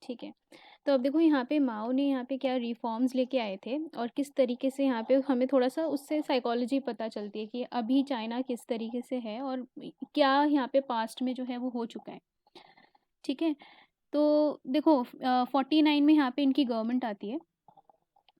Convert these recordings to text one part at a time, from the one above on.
ठीक है। तो अब देखो यहाँ पे माओ ने यहाँ पे क्या रिफॉर्म्स लेके आए थे और किस तरीके से यहाँ पे हमें थोड़ा-सा उससे साइकोलॉजी पता चलती है कि अभी चाइना किस तरीके से है और क्या यहाँ पे पास्ट में जो है वो हो चुका है। ठीक है? तो देखो 49 में यहाँ पे इनकी गवर्नमेंट आती है।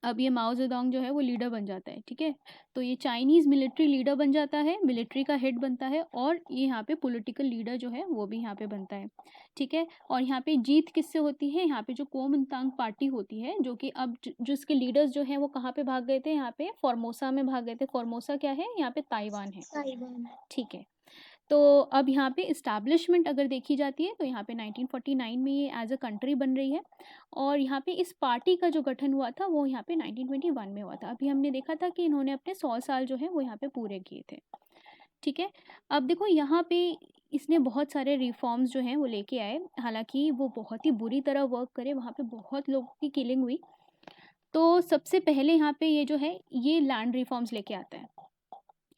अब ये माओ ज़ेडोंग जो है वो लीडर बन जाता है, ठीक है? तो ये चाइनीज़ मिलिट्री लीडर बन जाता है, मिलिट्री का हेड बनता है और ये यहाँ पे पॉलिटिकल लीडर जो है वो भी यहाँ पे बनता है, ठीक है? और यहाँ पे जीत किससे होती है? यहाँ पे जो कुओमिंतांग पार्टी होती है, जो कि अब जो इसके लीडर्स जो हैं वो कहाँ पे भाग गए थे? यहाँ पे फॉर्मोसा में भाग गए थे। फॉर्मोसा क्या है? यहाँ पे ताइवान है, ताइवान। ठीक है? तो अब यहाँ पे इस्टेब्लिशमेंट अगर देखी जाती है तो यहाँ पे 1949 में ये एज अ कंट्री बन रही है और यहाँ पे इस पार्टी का जो गठन हुआ था वो यहाँ पे 1921 में हुआ था। अभी हमने देखा था कि इन्होंने अपने 100 साल जो है वो यहाँ पे पूरे किए थे, ठीक है। अब देखो यहाँ पे इसने बहुत सारे रिफॉर्म्स जो हैं वो लेके आए, हालांकि वो बहुत ही बुरी तरह वर्क करे, वहाँ पे बहुत लोगों की किलिंग हुई। तो सबसे पहले यहाँ पे ये जो है ये लैंड रिफॉर्म्स लेके आता है,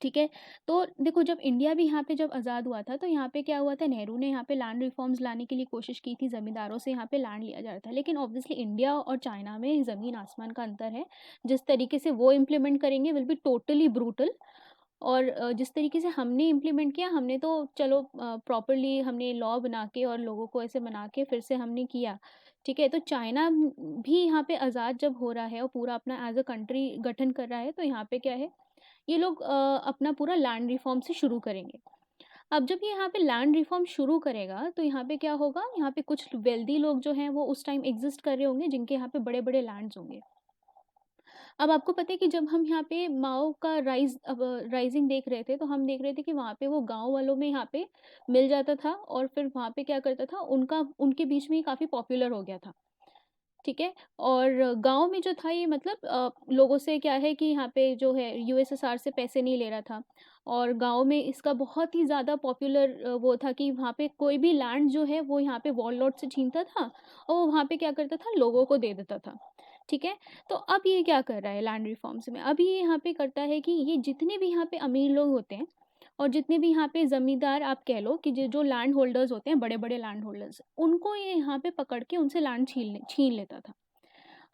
ठीक है। तो देखो जब इंडिया भी यहाँ पे जब आज़ाद हुआ था तो यहाँ पे क्या हुआ था, नेहरू ने यहाँ पे लैंड रिफॉर्म्स लाने के लिए कोशिश की थी, ज़मींदारों से यहाँ पे लैंड लिया जा रहा था, लेकिन ऑब्वियसली इंडिया और चाइना में ज़मीन आसमान का अंतर है। जिस तरीके से वो इम्प्लीमेंट करेंगे विल बी टोटली ब्रूटल और जिस तरीके से हमने इम्प्लीमेंट किया, हमने तो चलो प्रॉपरली हमने लॉ बना के और लोगों को ऐसे बना के फिर से हमने किया, ठीक है। तो चाइना भी यहाँ पे आज़ाद जब हो रहा है और पूरा अपना एज अ कंट्री गठन कर रहा है तो यहाँ पे क्या है, ये लोग अपना पूरा लैंड रिफॉर्म से शुरू करेंगे। अब जब ये यहाँ पे लैंड रिफॉर्म शुरू करेगा तो यहाँ पे क्या होगा, यहाँ पे कुछ वेल्दी लोग जो हैं वो उस टाइम एग्जिस्ट कर रहे होंगे जिनके यहाँ पे बड़े बड़े लैंड्स होंगे। अब आपको पता है कि जब हम यहाँ पे माओ का राइजिंग देख रहे थे तो हम देख रहे थे कि वहाँ पे वो गांव वालों में यहाँ पे मिल जाता था और फिर वहाँ पे क्या करता था, उनका उनके बीच में ही काफ़ी पॉपुलर हो गया था, ठीक है। और गाँव में जो था ये मतलब लोगों से क्या है कि यहाँ पे जो है यूएसएसआर से पैसे नहीं ले रहा था और गाँव में इसका बहुत ही ज़्यादा पॉपुलर वो था कि वहाँ पे कोई भी लैंड जो है वो यहाँ पे वॉरलॉर्ड से छीनता था और वो वहाँ पे क्या करता था, लोगों को दे देता था, ठीक है। तो अब ये क्या कर रहा है लैंड रिफॉर्म्स में, अभी ये यहाँ पे करता है कि ये जितने भी यहाँ पे अमीर लोग होते हैं और जितने भी यहाँ पे ज़मींदार आप कह लो कि जो लैंड होल्डर्स होते हैं, बड़े बड़े लैंड होल्डर्स, उनको ये यहाँ पे पकड़ के उनसे लैंड छीन लेता था।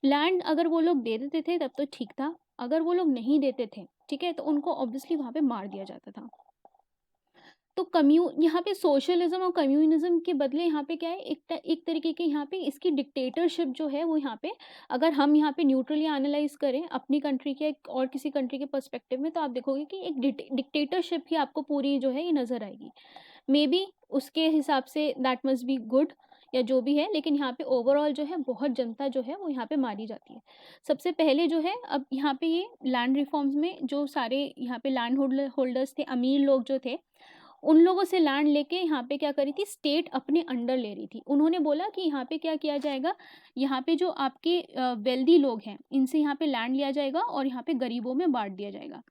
लैंड अगर वो लोग दे देते थे तब तो ठीक था, अगर वो लोग नहीं देते थे, ठीक है, तो उनको ऑब्वियसली वहाँ पे मार दिया जाता था। तो यहाँ पे सोशलिज्म और कम्युनिज्म के बदले यहाँ पे क्या है, एक तरीके के यहाँ पे इसकी डिक्टेटरशिप जो है वो यहाँ पे, अगर हम यहाँ पे न्यूट्रली एनालाइज करें अपनी कंट्री के और किसी कंट्री के पर्सपेक्टिव में तो आप देखोगे कि एक डिक्टेटरशिप ही आपको पूरी जो है ये नज़र आएगी। मे बी उसके हिसाब say that must be good या जो भी है, लेकिन यहाँ पे ओवरऑल जो है बहुत जनता जो है वो यहाँ पे मारी जाती है। सबसे पहले जो है, अब यहाँ पे ये लैंड रिफॉर्म्स में जो सारे यहाँ पे लैंड होल्डर्स थे, अमीर लोग जो थे, उन लोगों से लैंड लेके यहाँ पे क्या करी थी, स्टेट अपने अंडर ले रही थी। उन्होंने बोला कि यहाँ पे क्या किया जाएगा, यहाँ पे जो आपके वेल्दी लोग हैं इनसे यहाँ पे लैंड लिया जाएगा और यहाँ पे गरीबों में बांट दिया जाएगा।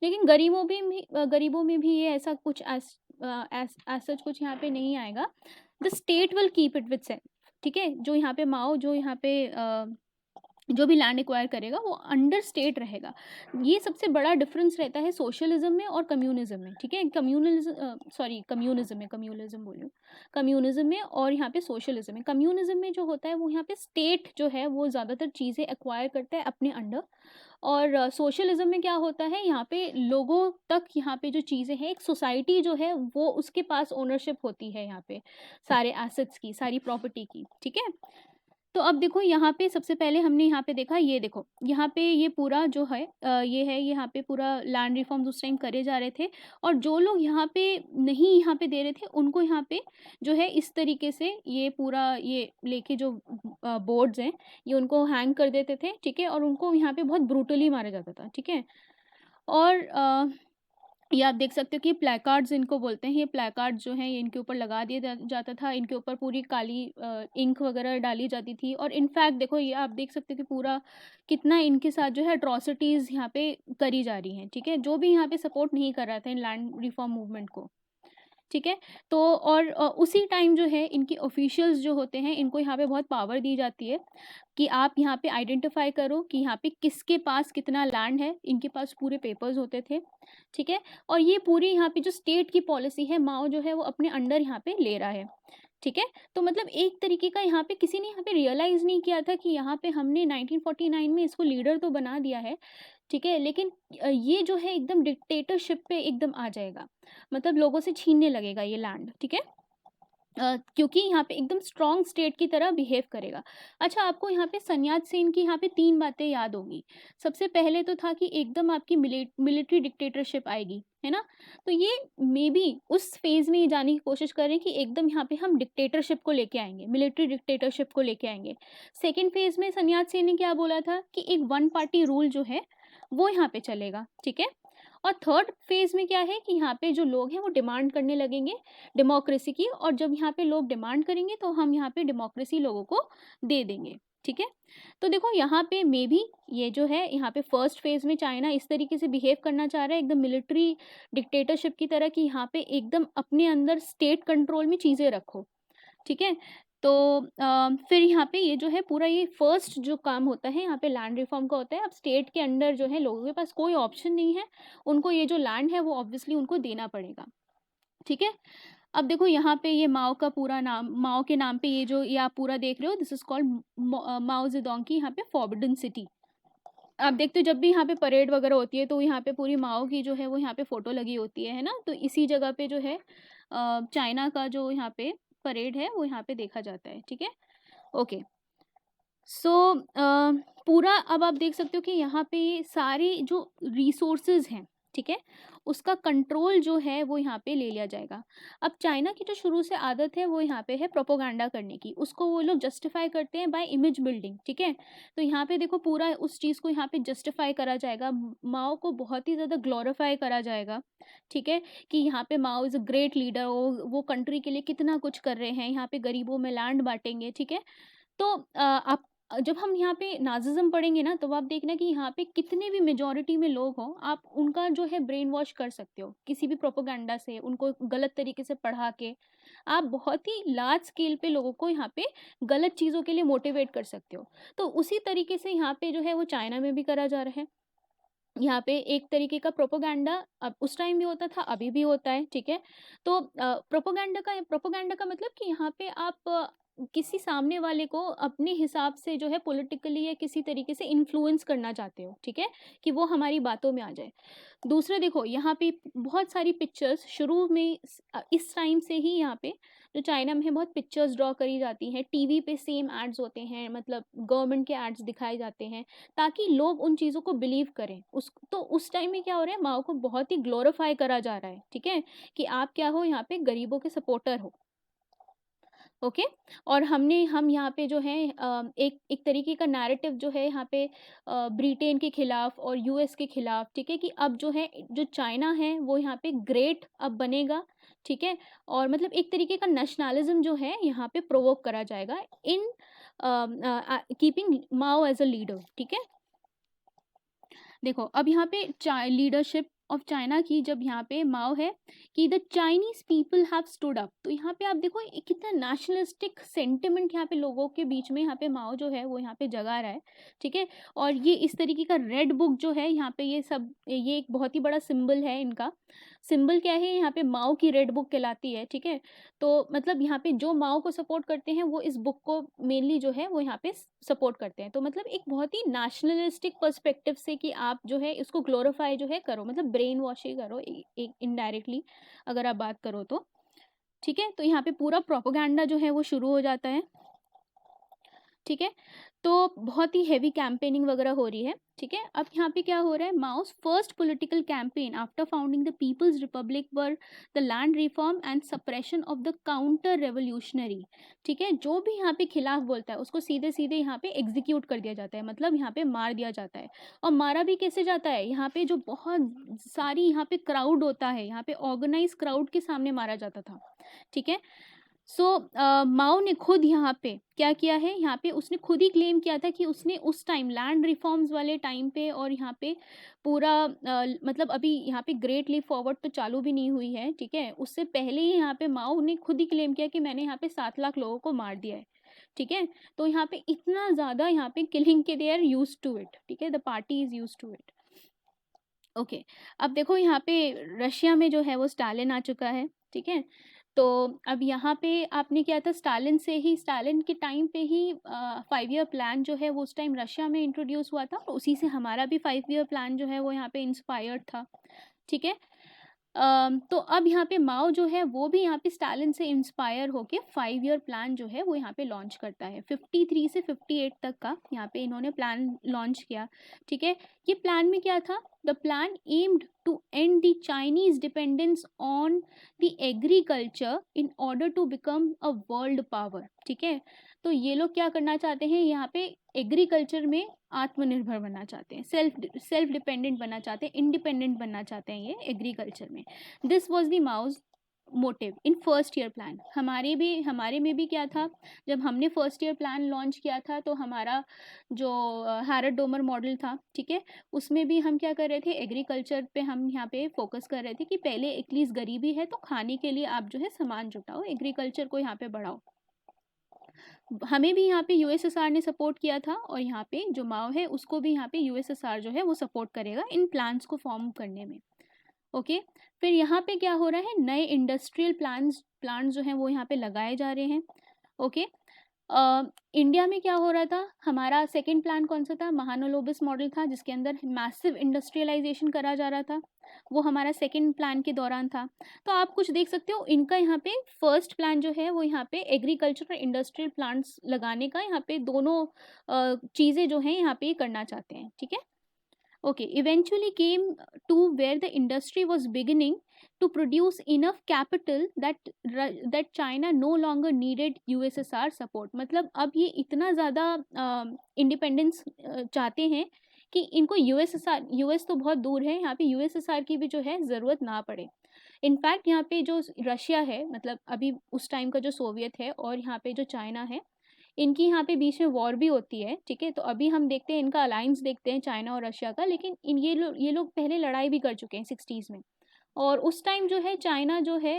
लेकिन गरीबों में भी ये ऐसा कुछ एज सच कुछ यहाँ पे नहीं आएगा। The state will keep it with self, ठीक है। जो यहाँ पे माओ जो यहाँ पे जो भी लैंड एक्वायर करेगा वो अंडर स्टेट रहेगा। ये सबसे बड़ा डिफरेंस रहता है सोशलिज्म में और कम्युनिज्म में, ठीक है। कम्युनिज्म बोल रही हूँ, कम्युनिज्म में और यहाँ पे सोशलिज्म में। कम्युनिज्म में जो होता है वो यहाँ पे स्टेट जो है वो ज़्यादातर चीज़ें एक्वायर करता है अपने अंडर, और सोशलिज्म में क्या होता है, यहाँ पे लोगों तक यहाँ पे जो चीज़ें हैं, एक सोसाइटी जो है वो उसके पास ओनरशिप होती है यहाँ पे सारे एसेट्स की, सारी प्रॉपर्टी की, ठीक है। तो अब देखो यहाँ पे सबसे पहले हमने यहाँ पे देखा, ये देखो यहाँ पे ये पूरा जो है ये है, यहाँ पे पूरा लैंड रिफॉर्म्स उस टाइम करे जा रहे थे और जो लोग यहाँ पे नहीं यहाँ पे दे रहे थे उनको यहाँ पे जो है इस तरीके से ये पूरा ये लेके जो बोर्ड्स हैं ये उनको हैंग कर देते थे, ठीक है, और उनको यहाँ पे बहुत ब्रूटली मारा जाता था, ठीक है। और ये आप देख सकते हो कि प्लेकार्ड्स इनको बोलते हैं, ये प्लेकार्ड्स जो हैं ये इनके ऊपर लगा दिया जाता था, इनके ऊपर पूरी काली इंक वगैरह डाली जाती थी और इनफैक्ट देखो ये आप देख सकते हो कि पूरा कितना इनके साथ जो है अट्रॉसिटीज़ यहाँ पे करी जा रही हैं, ठीक है, जो भी यहाँ पे सपोर्ट नहीं कर रहा था इन लैंड रिफॉर्म मूवमेंट को, ठीक है। तो और उसी टाइम जो है इनकी ऑफिशियल्स जो होते हैं इनको यहाँ पे बहुत पावर दी जाती है कि आप यहाँ पे आइडेंटिफाई करो कि यहाँ पे किसके पास कितना लैंड है, इनके पास पूरे पेपर्स होते थे, ठीक है। और ये पूरी यहाँ पे जो स्टेट की पॉलिसी है माओ जो है वो अपने अंडर यहाँ पे ले रहा है, ठीक है। तो मतलब एक तरीके का यहाँ पे किसी ने यहाँ पे रियलाइज़ नहीं किया था कि यहाँ पे हमने 1949 में इसको लीडर तो बना दिया है, ठीक है, लेकिन ये जो है एकदम डिक्टेटरशिप पे एकदम आ जाएगा, मतलब लोगों से छीनने लगेगा ये लैंड, ठीक है। क्योंकि यहाँ पे एकदम स्ट्रॉन्ग स्टेट की तरह बिहेव करेगा। अच्छा, आपको यहाँ पे सन्यात सेन की यहाँ पे 3 बातें याद होंगी। सबसे पहले तो था कि एकदम आपकी मिलिट्री डिक्टेटरशिप आएगी, है ना? तो ये मेबी उस फ़ेज़ में ये जाने की कोशिश कर रहे हैं कि एकदम यहाँ पे हम डिक्टेटरशिप को लेके आएँगे, मिलिट्री डिक्टेटरशिप को लेके आएँगे। सेकंड फ़ेज़ में सन्यात सेन ने क्या बोला था कि एक वन पार्टी रूल जो है, वो यहाँ पे चलेगा, ठीक है? और थर्ड फ़ेज़ में क्या है कि यहाँ पे जो लोग हैं वो डिमांड करने लगेंगे डेमोक्रेसी की, और जब यहाँ पे लोग डिमांड करेंगे तो हम यहाँ पे डेमोक्रेसी लोगों को दे देंगे, ठीक है। तो देखो यहाँ पे मे बी ये जो है यहाँ पे फर्स्ट फेज में चाइना इस तरीके से बिहेव करना चाह रहा है एकदम मिलिट्री डिक्टेटरशिप की तरह कि यहाँ पे एकदम अपने अंदर स्टेट कंट्रोल में चीज़ें रखो, ठीक है। तो फिर यहाँ पे ये जो है पूरा ये फर्स्ट जो काम होता है यहाँ पे लैंड रिफॉर्म का होता है। अब स्टेट के अंडर जो है लोगों के पास कोई ऑप्शन नहीं है, उनको ये जो लैंड है वो ऑब्वियसली उनको देना पड़ेगा, ठीक है। अब देखो यहाँ पे ये माओ का पूरा नाम, माओ के नाम पे ये जो ये आप पूरा देख रहे हो, this is called Mao Zedong की यहाँ पे फॉरबिडन सिटी। आप देखते हो जब भी यहाँ पे परेड वगैरह होती है तो यहाँ पे पूरी माओ की जो है वो यहाँ पे फोटो लगी होती है ना, तो इसी जगह पे जो है चाइना का जो यहाँ पे परेड है वो यहाँ पे देखा जाता है, ठीक है। ओके, सो पूरा अब आप देख सकते हो कि यहाँ पे सारे जो रिसोर्सेज हैं, ठीक है, उसका कंट्रोल जो है वो यहाँ पे ले लिया जाएगा। अब चाइना की जो शुरू से आदत है वो यहाँ पे है प्रोपोगंडा करने की, उसको वो लोग जस्टिफाई करते हैं बाय इमेज बिल्डिंग, ठीक है। तो यहाँ पे देखो पूरा उस चीज़ को यहाँ पे जस्टिफाई करा जाएगा, माओ को बहुत ही ज़्यादा ग्लोरीफाई करा जाएगा, ठीक है, कि यहाँ पे माओ इज़ अ ग्रेट लीडर, वो कंट्री के लिए कितना कुछ कर रहे हैं, यहाँ पे गरीबों में लैंड बांटेंगे, ठीक है। तो आप जब हम यहाँ पे नाज़िज़्म पढ़ेंगे ना, तो आप देखना कि यहाँ पे कितने भी मेजॉरिटी में लोग हों, आप उनका जो है ब्रेन वॉश कर सकते हो किसी भी प्रोपेगेंडा से, उनको गलत तरीके से पढ़ा के आप बहुत ही लार्ज स्केल पे लोगों को यहाँ पे गलत चीज़ों के लिए मोटिवेट कर सकते हो। तो उसी तरीके से यहाँ पे जो है वो चाइना में भी करा जा रहा है। यहाँ पे एक तरीके का प्रोपेगेंडा अब उस टाइम भी होता था, अभी भी होता है, ठीक है। तो प्रोपेगेंडा का मतलब कि यहाँ पे आप किसी सामने वाले को अपने हिसाब से जो है पॉलिटिकली या किसी तरीके से इन्फ्लुएंस करना चाहते हो, ठीक है, कि वो हमारी बातों में आ जाए। दूसरा देखो यहाँ पे बहुत सारी पिक्चर्स शुरू में इस टाइम से ही यहाँ पे जो चाइना में है बहुत पिक्चर्स ड्रॉ करी जाती हैं, टीवी पे सेम एड्स होते हैं, मतलब गवर्नमेंट के एड्स दिखाए जाते हैं ताकि लोग उन चीज़ों को बिलीव करें। उस टाइम में क्या हो रहा है, माओ को बहुत ही ग्लोरीफाई करा जा रहा है, ठीक है, कि आप क्या हो, यहाँ पे गरीबों के सपोर्टर हो, ओके। और हम यहाँ पे जो है एक एक तरीके का नैरेटिव जो है यहाँ पे ब्रिटेन के खिलाफ और यूएस के खिलाफ, ठीक है, कि अब जो है जो चाइना है वो यहाँ पे ग्रेट अब बनेगा, ठीक है। और मतलब एक तरीके का नेशनलिज्म जो है यहाँ पे प्रोवोक करा जाएगा in keeping Mao as a leader, ठीक है। देखो अब यहाँ पे लीडरशिप ऑफ चाइना की जब यहाँ पे माओ है कि the Chinese people have stood up, तो यहाँ पे आप देखो कितना नेशनलिस्टिक सेंटिमेंट यहाँ पे लोगों के बीच में यहाँ पे माओ जो है वो यहाँ पे जगा रहा है, ठीक है। और ये इस तरीके का रेड बुक जो है यहाँ पे ये एक बहुत ही बड़ा सिंबल है इनका। सिंबल क्या है, यहाँ पे माओ की रेड बुक कहलाती है, ठीक है। तो मतलब यहाँ पे जो माओ को सपोर्ट करते हैं वो इस बुक को मेनली जो है वो यहाँ पे सपोर्ट करते हैं। तो मतलब एक बहुत ही नेशनलिस्टिक पर्सपेक्टिव से कि आप जो है इसको ग्लोरीफाई जो है करो, मतलब ब्रेन वॉश ही करो एक इनडायरेक्टली अगर आप बात करो तो, ठीक है। तो यहाँ पे पूरा प्रोपोगंडा जो है वो शुरू हो जाता है, ठीक है। तो बहुत ही हेवी कैंपेनिंग वगैरह हो रही है, ठीक है। अब यहाँ पे क्या हो रहा है, Mao's first political campaign after founding the people's republic were the land reform and suppression of the counter revolutionary, ठीक है। जो भी यहाँ पे खिलाफ बोलता है उसको सीधे सीधे यहाँ पे एग्जीक्यूट कर दिया जाता है, मतलब यहाँ पे मार दिया जाता है। और मारा भी कैसे जाता है, यहाँ पे जो बहुत सारी यहाँ पे क्राउड होता है, यहाँ पे ऑर्गेनाइज क्राउड के सामने मारा जाता था, ठीक है। सो माओ ने खुद यहाँ पे क्या किया है, यहाँ पे उसने खुद ही क्लेम किया था कि उसने उस टाइम लैंड रिफॉर्म्स वाले टाइम पे और यहाँ पे पूरा मतलब अभी यहाँ पे ग्रेट लीप फॉरवर्ड तो चालू भी नहीं हुई है, ठीक है। उससे पहले ही यहाँ पे माओ ने खुद ही क्लेम किया कि मैंने यहाँ पे 7 लाख लोगों को मार दिया है, ठीक है। तो यहाँ पे इतना ज़्यादा यहाँ पे किलिंग के they are use to it, ठीक है, the party is use to it, okay. अब देखो यहाँ पे रशिया में जो है वो स्टालिन आ चुका है, ठीक है। तो अब यहाँ पे आपने क्या था, स्टालिन के टाइम पे ही 5 ईयर प्लान जो है वो उस टाइम रशिया में इंट्रोड्यूस हुआ था, और उसी से हमारा भी 5 ईयर प्लान जो है वो यहाँ पे इंस्पायर्ड था, ठीक है। तो अब यहाँ पे माओ जो है वो भी यहाँ पे स्टालिन से इंस्पायर होके 5 ईयर प्लान जो है वो यहाँ पे लॉन्च करता है। 53 से 58 तक का यहाँ पे इन्होंने प्लान लॉन्च किया, ठीक है। ये प्लान में क्या था, the plan aimed to end the Chinese dependence on the agriculture in order to become a world power, ठीक है। तो ये लोग क्या करना चाहते हैं, यहाँ पे एग्रीकल्चर में आत्मनिर्भर बनना चाहते हैं, सेल्फ डिपेंडेंट बनना चाहते हैं, इंडिपेंडेंट बनना चाहते हैं ये एग्रीकल्चर में। This was the Mao's motive in first year plan. हमारे में भी क्या था, जब हमने फर्स्ट ईयर प्लान लॉन्च किया था तो हमारा जो हैरड डोमर मॉडल था, ठीक है, उसमें भी हम क्या कर रहे थे, एग्रीकल्चर पे हम यहाँ पे फोकस कर रहे थे कि पहले एटलीस्ट गरीबी है तो खाने के लिए आप जो है सामान जुटाओ, एग्रीकल्चर को यहाँ पे बढ़ाओ। हमें भी यहाँ पे यूएसएसआर ने सपोर्ट किया था, और यहाँ पे जो माओ है उसको भी यहाँ पे यूएसएसआर जो है वो सपोर्ट करेगा इन प्लान्स को फॉर्म करने में, ओके। फिर यहाँ पे क्या हो रहा है, नए इंडस्ट्रियल प्लांट्स जो हैं वो यहाँ पे लगाए जा रहे हैं, ओके। इंडिया में क्या हो रहा था, हमारा सेकंड प्लान कौन सा था, महानलोबिस मॉडल था, जिसके अंदर मैसिव इंडस्ट्रियलाइजेशन करा जा रहा था, वो हमारा सेकंड प्लान के दौरान था। तो आप कुछ देख सकते हो, इनका यहाँ पे फर्स्ट प्लान जो है वो यहाँ पे एग्रीकल्चर और इंडस्ट्रियल प्लांट्स लगाने का, यहाँ पे दोनों चीज़ें जो हैं यहाँ पे करना चाहते हैं, ठीक है। Okay, eventually came to where the industry was beginning to produce enough capital that China no longer needed USSR support. मतलब अब ये इतना ज़्यादा इंडिपेंडेंस चाहते हैं कि इनको यूएस तो बहुत दूर है, यहाँ पे यूएसएसआर की भी जो है ज़रूरत ना पड़े। इनफैक्ट यहाँ पे जो रशिया है, मतलब अभी उस टाइम का जो सोवियत है, और यहाँ पे जो चाइना है, इनकी यहाँ पे बीच में वॉर भी होती है, ठीक है। तो अभी हम देखते हैं इनका अलायंस देखते हैं चाइना और रशिया का, लेकिन ये लोग पहले लड़ाई भी कर चुके हैं 60s में, और उस टाइम जो है चाइना जो है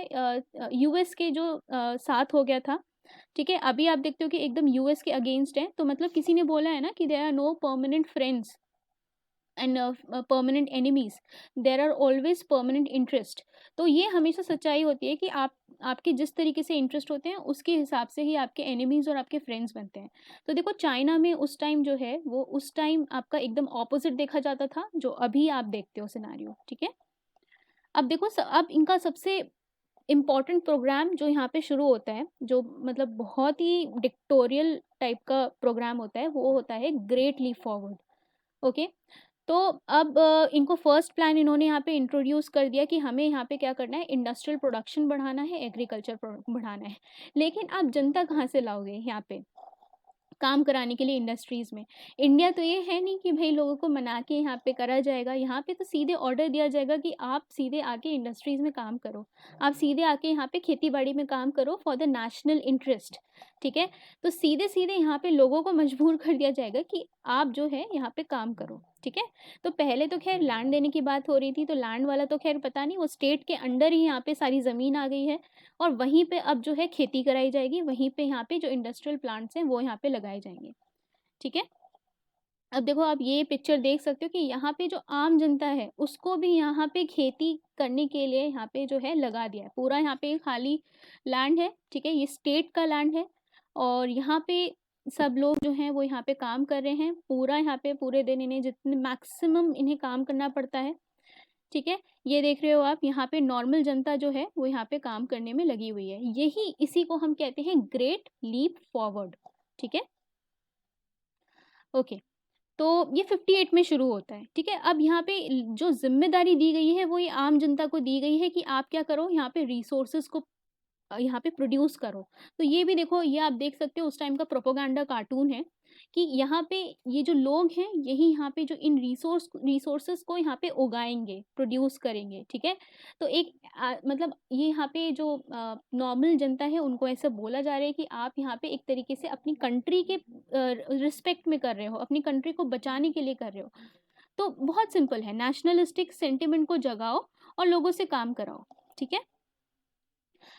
यूएस के जो साथ हो गया था, ठीक है। अभी आप देखते हो कि एकदम यूएस के अगेंस्ट है, तो मतलब किसी ने बोला है ना कि there are no permanent friends and permanent enemies, there are always permanent interest. तो ये हमेशा सच्चाई होती है कि आपके जिस तरीके से इंटरेस्ट होते हैं उसके हिसाब से ही आपके एनिमीज और आपके फ्रेंड्स बनते हैं। तो देखो चाइना में उस टाइम जो है वो उस टाइम आपका एकदम ऑपोजिट देखा जाता था जो अभी आप देखते हो सिनारियो, ठीक है। अब देखो अब इनका सबसे इम्पॉर्टेंट प्रोग्राम जो यहाँ पे शुरू होता है, जो मतलब बहुत ही डिक्टोरियल टाइप का प्रोग्राम होता है, वो होता है ग्रेट लीप फॉरवर्ड, ओके। तो अब इनको फर्स्ट प्लान इन्होंने यहाँ पे इंट्रोड्यूस कर दिया कि हमें यहाँ पे क्या करना है, इंडस्ट्रियल प्रोडक्शन बढ़ाना है, एग्रीकल्चर बढ़ाना है। लेकिन आप जनता कहाँ से लाओगे यहाँ पे काम कराने के लिए इंडस्ट्रीज़ में? इंडिया तो ये है नहीं कि भाई लोगों को मना के यहाँ पे करा जाएगा, यहाँ पे तो सीधे ऑर्डर दिया जाएगा कि आप सीधे आके इंडस्ट्रीज़ में काम करो, आप सीधे आके यहाँ पे खेती बाड़ी में काम करो फॉर द नेशनल इंटरेस्ट, ठीक है। तो सीधे सीधे यहाँ पे लोगों को मजबूर कर दिया जाएगा कि आप जो है यहाँ पे काम करो, ठीक है। तो पहले तो खैर लैंड देने की बात हो रही थी, तो लैंड वाला तो खैर पता नहीं, वो स्टेट के अंडर ही यहाँ पे सारी ज़मीन आ गई है, और वहीं पे अब जो है खेती कराई जाएगी, वहीं पे यहाँ पे जो इंडस्ट्रियल प्लांट्स हैं वो यहाँ पे लगाए जाएंगे, ठीक है। अब देखो आप ये पिक्चर देख सकते हो कि यहाँ पे जो आम जनता है उसको भी यहाँ पे खेती करने के लिए यहाँ पे जो है लगा दिया है। पूरा यहाँ पे खाली लैंड है, ठीक है, ये स्टेट का लैंड है, और यहाँ पे सब लोग जो हैं वो यहाँ पे काम कर रहे हैं। पूरा यहाँ पे पूरे दिन इन्हें जितने मैक्सिमम इन्हें काम करना पड़ता है, ठीक है। ये देख रहे हो आप, यहाँ पे नॉर्मल जनता जो है वो यहाँ पे काम करने में लगी हुई है। यही इसी को हम कहते हैं ग्रेट लीप फॉरवर्ड, ठीक है, ओके। तो ये 58 में शुरू होता है, ठीक है। अब यहाँ पे जो जिम्मेदारी दी गई है वो ये आम जनता को दी गई है कि आप क्या करो, यहाँ पे रिसोर्सेज को यहाँ पे प्रोड्यूस करो। तो ये भी देखो, ये आप देख सकते हो उस टाइम का प्रोपोगंडा कार्टून है कि यहाँ पे ये जो लोग हैं यही यहाँ पे जो इन रिसोर्सेज को यहाँ पे उगाएंगे, प्रोड्यूस करेंगे, ठीक है। तो एक मतलब ये यहाँ पे जो नॉर्मल जनता है उनको ऐसा बोला जा रहा है कि आप यहाँ पे एक तरीके से अपनी कंट्री के रिस्पेक्ट में कर रहे हो, अपनी कंट्री को बचाने के लिए कर रहे हो। तो बहुत सिंपल है, नेशनलिस्टिक सेंटिमेंट को जगाओ और लोगों से काम कराओ, ठीक है।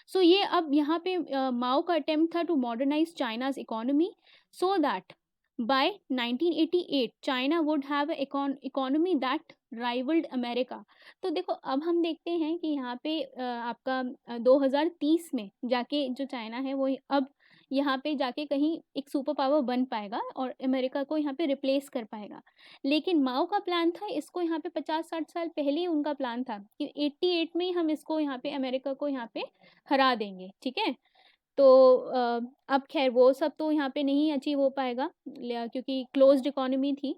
सो ये अब यहाँ पे माओ का अटेम्प्ट था to modernise China's economy so that by 1988 China would have economy that rivalled America. तो देखो अब हम देखते हैं कि यहाँ पे आपका 2030 में जाके जो चाइना है वो अब यहाँ पे जाके कहीं एक सुपर पावर बन पाएगा और अमेरिका को यहाँ पे रिप्लेस कर पाएगा। लेकिन माओ का प्लान था, इसको यहाँ पे 50-60 साल पहले ही उनका प्लान था कि 88 में ही हम इसको यहाँ पे अमेरिका को यहाँ पे हरा देंगे, ठीक है। तो अब खैर वो सब तो यहाँ पे नहीं अचीव हो पाएगा क्योंकि क्लोज्ड इकोनॉमी थी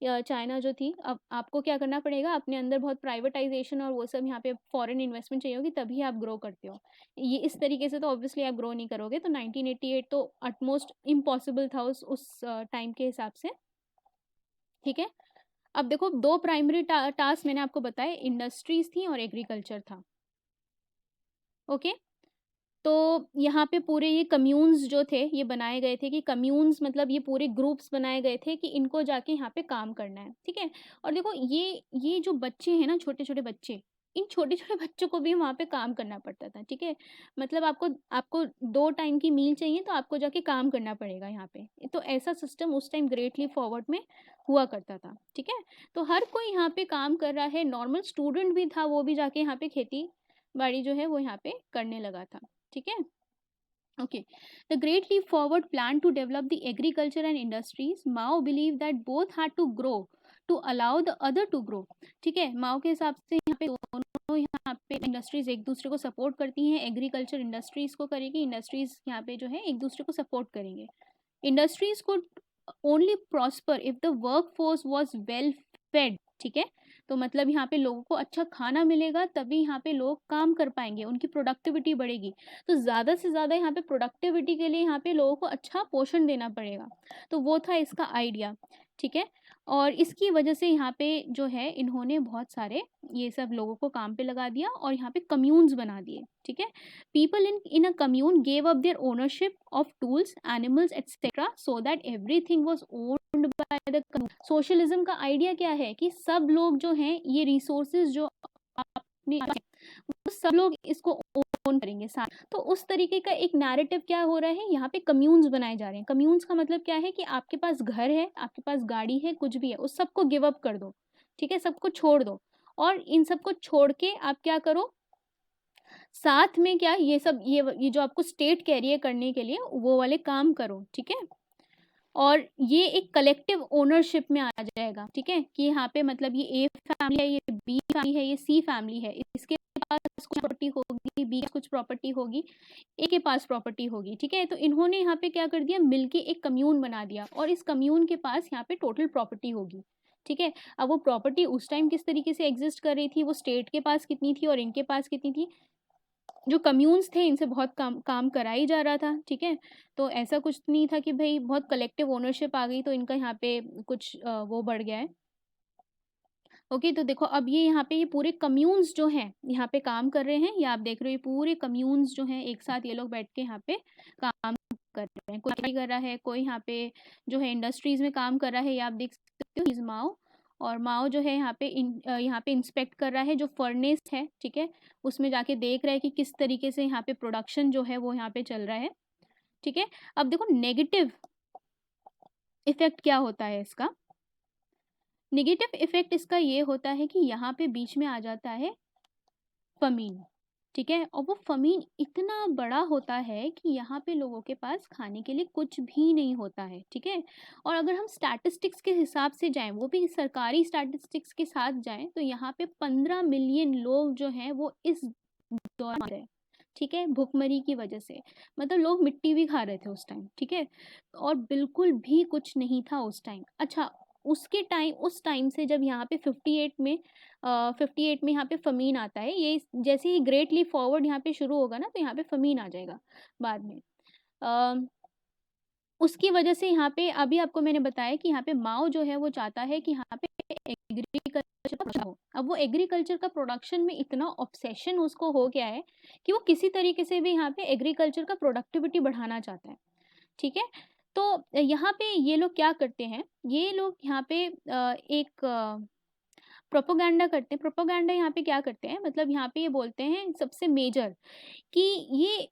या चाइना जो थी। अब आपको क्या करना पड़ेगा, अपने अंदर बहुत प्राइवेटाइजेशन और वो सब यहाँ पे फॉरेन इन्वेस्टमेंट चाहिए होगी तभी आप ग्रो करते हो। ये इस तरीके से तो ऑब्वियसली आप ग्रो नहीं करोगे। तो 1988 तो अटमोस्ट इम्पॉसिबल था उस टाइम के हिसाब से, ठीक है। अब देखो दो प्राइमरी टास्क मैंने आपको बताए, इंडस्ट्रीज थी और एग्रीकल्चर था, ओके। तो यहाँ पे पूरे ये कम्यून्स जो थे ये बनाए गए थे कि कम्यून्स मतलब ये पूरे ग्रुप्स बनाए गए थे कि इनको जाके यहाँ पे काम करना है, ठीक है। और देखो ये जो बच्चे हैं ना, छोटे छोटे बच्चे, इन छोटे छोटे बच्चों को भी वहाँ पे काम करना पड़ता था, ठीक है। मतलब आपको आपको 2 टाइम की मील चाहिए तो आपको जाके काम करना पड़ेगा यहाँ पे। तो ऐसा सिस्टम उस टाइम ग्रेटली फॉरवर्ड में हुआ करता था, ठीक है। तो हर कोई यहाँ पे काम कर रहा है, नॉर्मल स्टूडेंट भी था वो भी जाके यहाँ पे खेती बाड़ी जो है वो यहाँ पे करने लगा था, ठीक है। Okay. The Great Leap Forward planned to develop the agriculture and industries. Mao believed that both had to grow to allow the other to grow. ठीक है, माओ के हिसाब से यहाँ पे दोनों यहाँ पे इंडस्ट्रीज एक दूसरे को सपोर्ट करती हैं। एग्रीकल्चर इंडस्ट्रीज को करेगी, इंडस्ट्रीज यहाँ पे जो है एक दूसरे को सपोर्ट करेंगे। Industries could only prosper if the workforce was well fed, ठीक है। तो मतलब यहाँ पे लोगों को अच्छा खाना मिलेगा तभी यहाँ पे लोग काम कर पाएंगे, उनकी प्रोडक्टिविटी बढ़ेगी। तो ज़्यादा से ज़्यादा यहाँ पे प्रोडक्टिविटी के लिए यहाँ पे लोगों को अच्छा पोषण देना पड़ेगा। तो वो था इसका आइडिया, ठीक है। और इसकी वजह से यहाँ पे जो है इन्होंने बहुत सारे ये सब लोगों को काम पे लगा दिया और यहाँ पे कम्यून्स बना दिए, ठीक है। People in a commune gave up their ownership of tools, animals etcetera so that everything was owned by the commune. Socialism का आइडिया क्या है कि सब लोग जो हैं ये रिसोर्सेज जो अपने वो सब लोग इसको ओन करेंगे साथ। तो उस तरीके का एक नैरेटिव क्या हो रहा है, यहाँ पे कम्यून्स बनाए जा रहे हैं। कम्यून्स का मतलब क्या है कि आपके पास घर है, आपके पास गाड़ी है, कुछ भी है, उस सबको गिव अप कर दो, ठीक है, सबको छोड़ दो। और इन सबको छोड़ के आप क्या करो, साथ में क्या ये सब ये जो आपको स्टेट कैरियर करने के लिए वो वाले काम करो, ठीक है। और ये एक कलेक्टिव ओनरशिप में आ जाएगा, ठीक है, कि यहाँ पे मतलब ये ए फैमिली है, ये बी फैमिली है, ये सी फैमिली है, इसके पास कुछ प्रॉपर्टी होगी, बी के कुछ प्रॉपर्टी होगी, ए के पास प्रॉपर्टी होगी, ठीक है। तो इन्होंने यहाँ पे क्या कर दिया, मिलके एक कम्यून बना दिया और इस कम्यून के पास यहाँ पे टोटल प्रॉपर्टी होगी, ठीक है। अब वो प्रॉपर्टी उस टाइम किस तरीके से एग्जिस्ट कर रही थी, वो स्टेट के पास कितनी थी और इनके पास कितनी थी, जो कम्यून्स थे इनसे बहुत काम कराई जा रहा था, ठीक है। तो ऐसा कुछ नहीं था कि भाई बहुत कलेक्टिव ओनरशिप आ गई तो इनका यहाँ पे कुछ वो बढ़ गया है, ओके। तो देखो अब ये यहाँ पे ये पूरे कम्यून्स जो हैं यहाँ पे काम कर रहे हैं, ये आप देख रहे हो ये पूरे कम्यून्स जो हैं एक साथ ये लोग बैठ के यहाँ पे काम कर रहे हैं। कोई कर रहा है, कोई यहाँ पे जो है इंडस्ट्रीज में काम कर रहा है, ये आप देख सकते हो माओ। और माओ जो है यहाँ पे इंस्पेक्ट कर रहा है जो फर्नेस है, ठीक है, उसमें जाके देख रहा है कि किस तरीके से यहाँ पे प्रोडक्शन जो है वो यहाँ पे चल रहा है, ठीक है। अब देखो नेगेटिव इफेक्ट क्या होता है इसका, नेगेटिव इफेक्ट इसका ये होता है कि यहाँ पे बीच में आ जाता है फमीन, ठीक है। और वो फमीन इतना बड़ा होता है कि यहाँ पे लोगों के पास खाने के लिए कुछ भी नहीं होता है, ठीक है। और अगर हम स्टैटिस्टिक्स के हिसाब से जाएं, वो भी सरकारी स्टैटिस्टिक्स के साथ जाएं, तो यहाँ पे 15 मिलियन लोग जो हैं वो इस दौरान मर रहे हैं, ठीक है, भूखमरी की वजह से। मतलब लोग मिट्टी भी खा रहे थे उस टाइम, ठीक है। और बिल्कुल भी कुछ नहीं था उस टाइम। अच्छा, उस टाइम से जब यहाँ पे 58 में यहाँ पे फमीन आता है, ये जैसे ही ग्रेट लीप फॉरवर्ड यहाँ पे शुरू होगा ना तो यहाँ पे फमीन आ जाएगा बाद में। उसकी वजह से यहाँ पे अभी आपको मैंने बताया कि यहाँ पे माओ जो है वो चाहता है कि यहाँ पे एग्रीकल्चर का प्रोडक्शन हो। अब वो एग्रीकल्चर का प्रोडक्शन में इतना ऑब्सेशन उसको हो गया है कि वो किसी तरीके से भी यहाँ पे एग्रीकल्चर का प्रोडक्टिविटी बढ़ाना चाहता है, ठीक है। तो यहाँ पे ये लोग क्या करते हैं, ये लोग यहाँ पे एक प्रोपोगंडा करते हैं। प्रोपोगंडा यहाँ पे क्या करते हैं, मतलब यहाँ पे ये बोलते हैं सबसे मेजर कि ये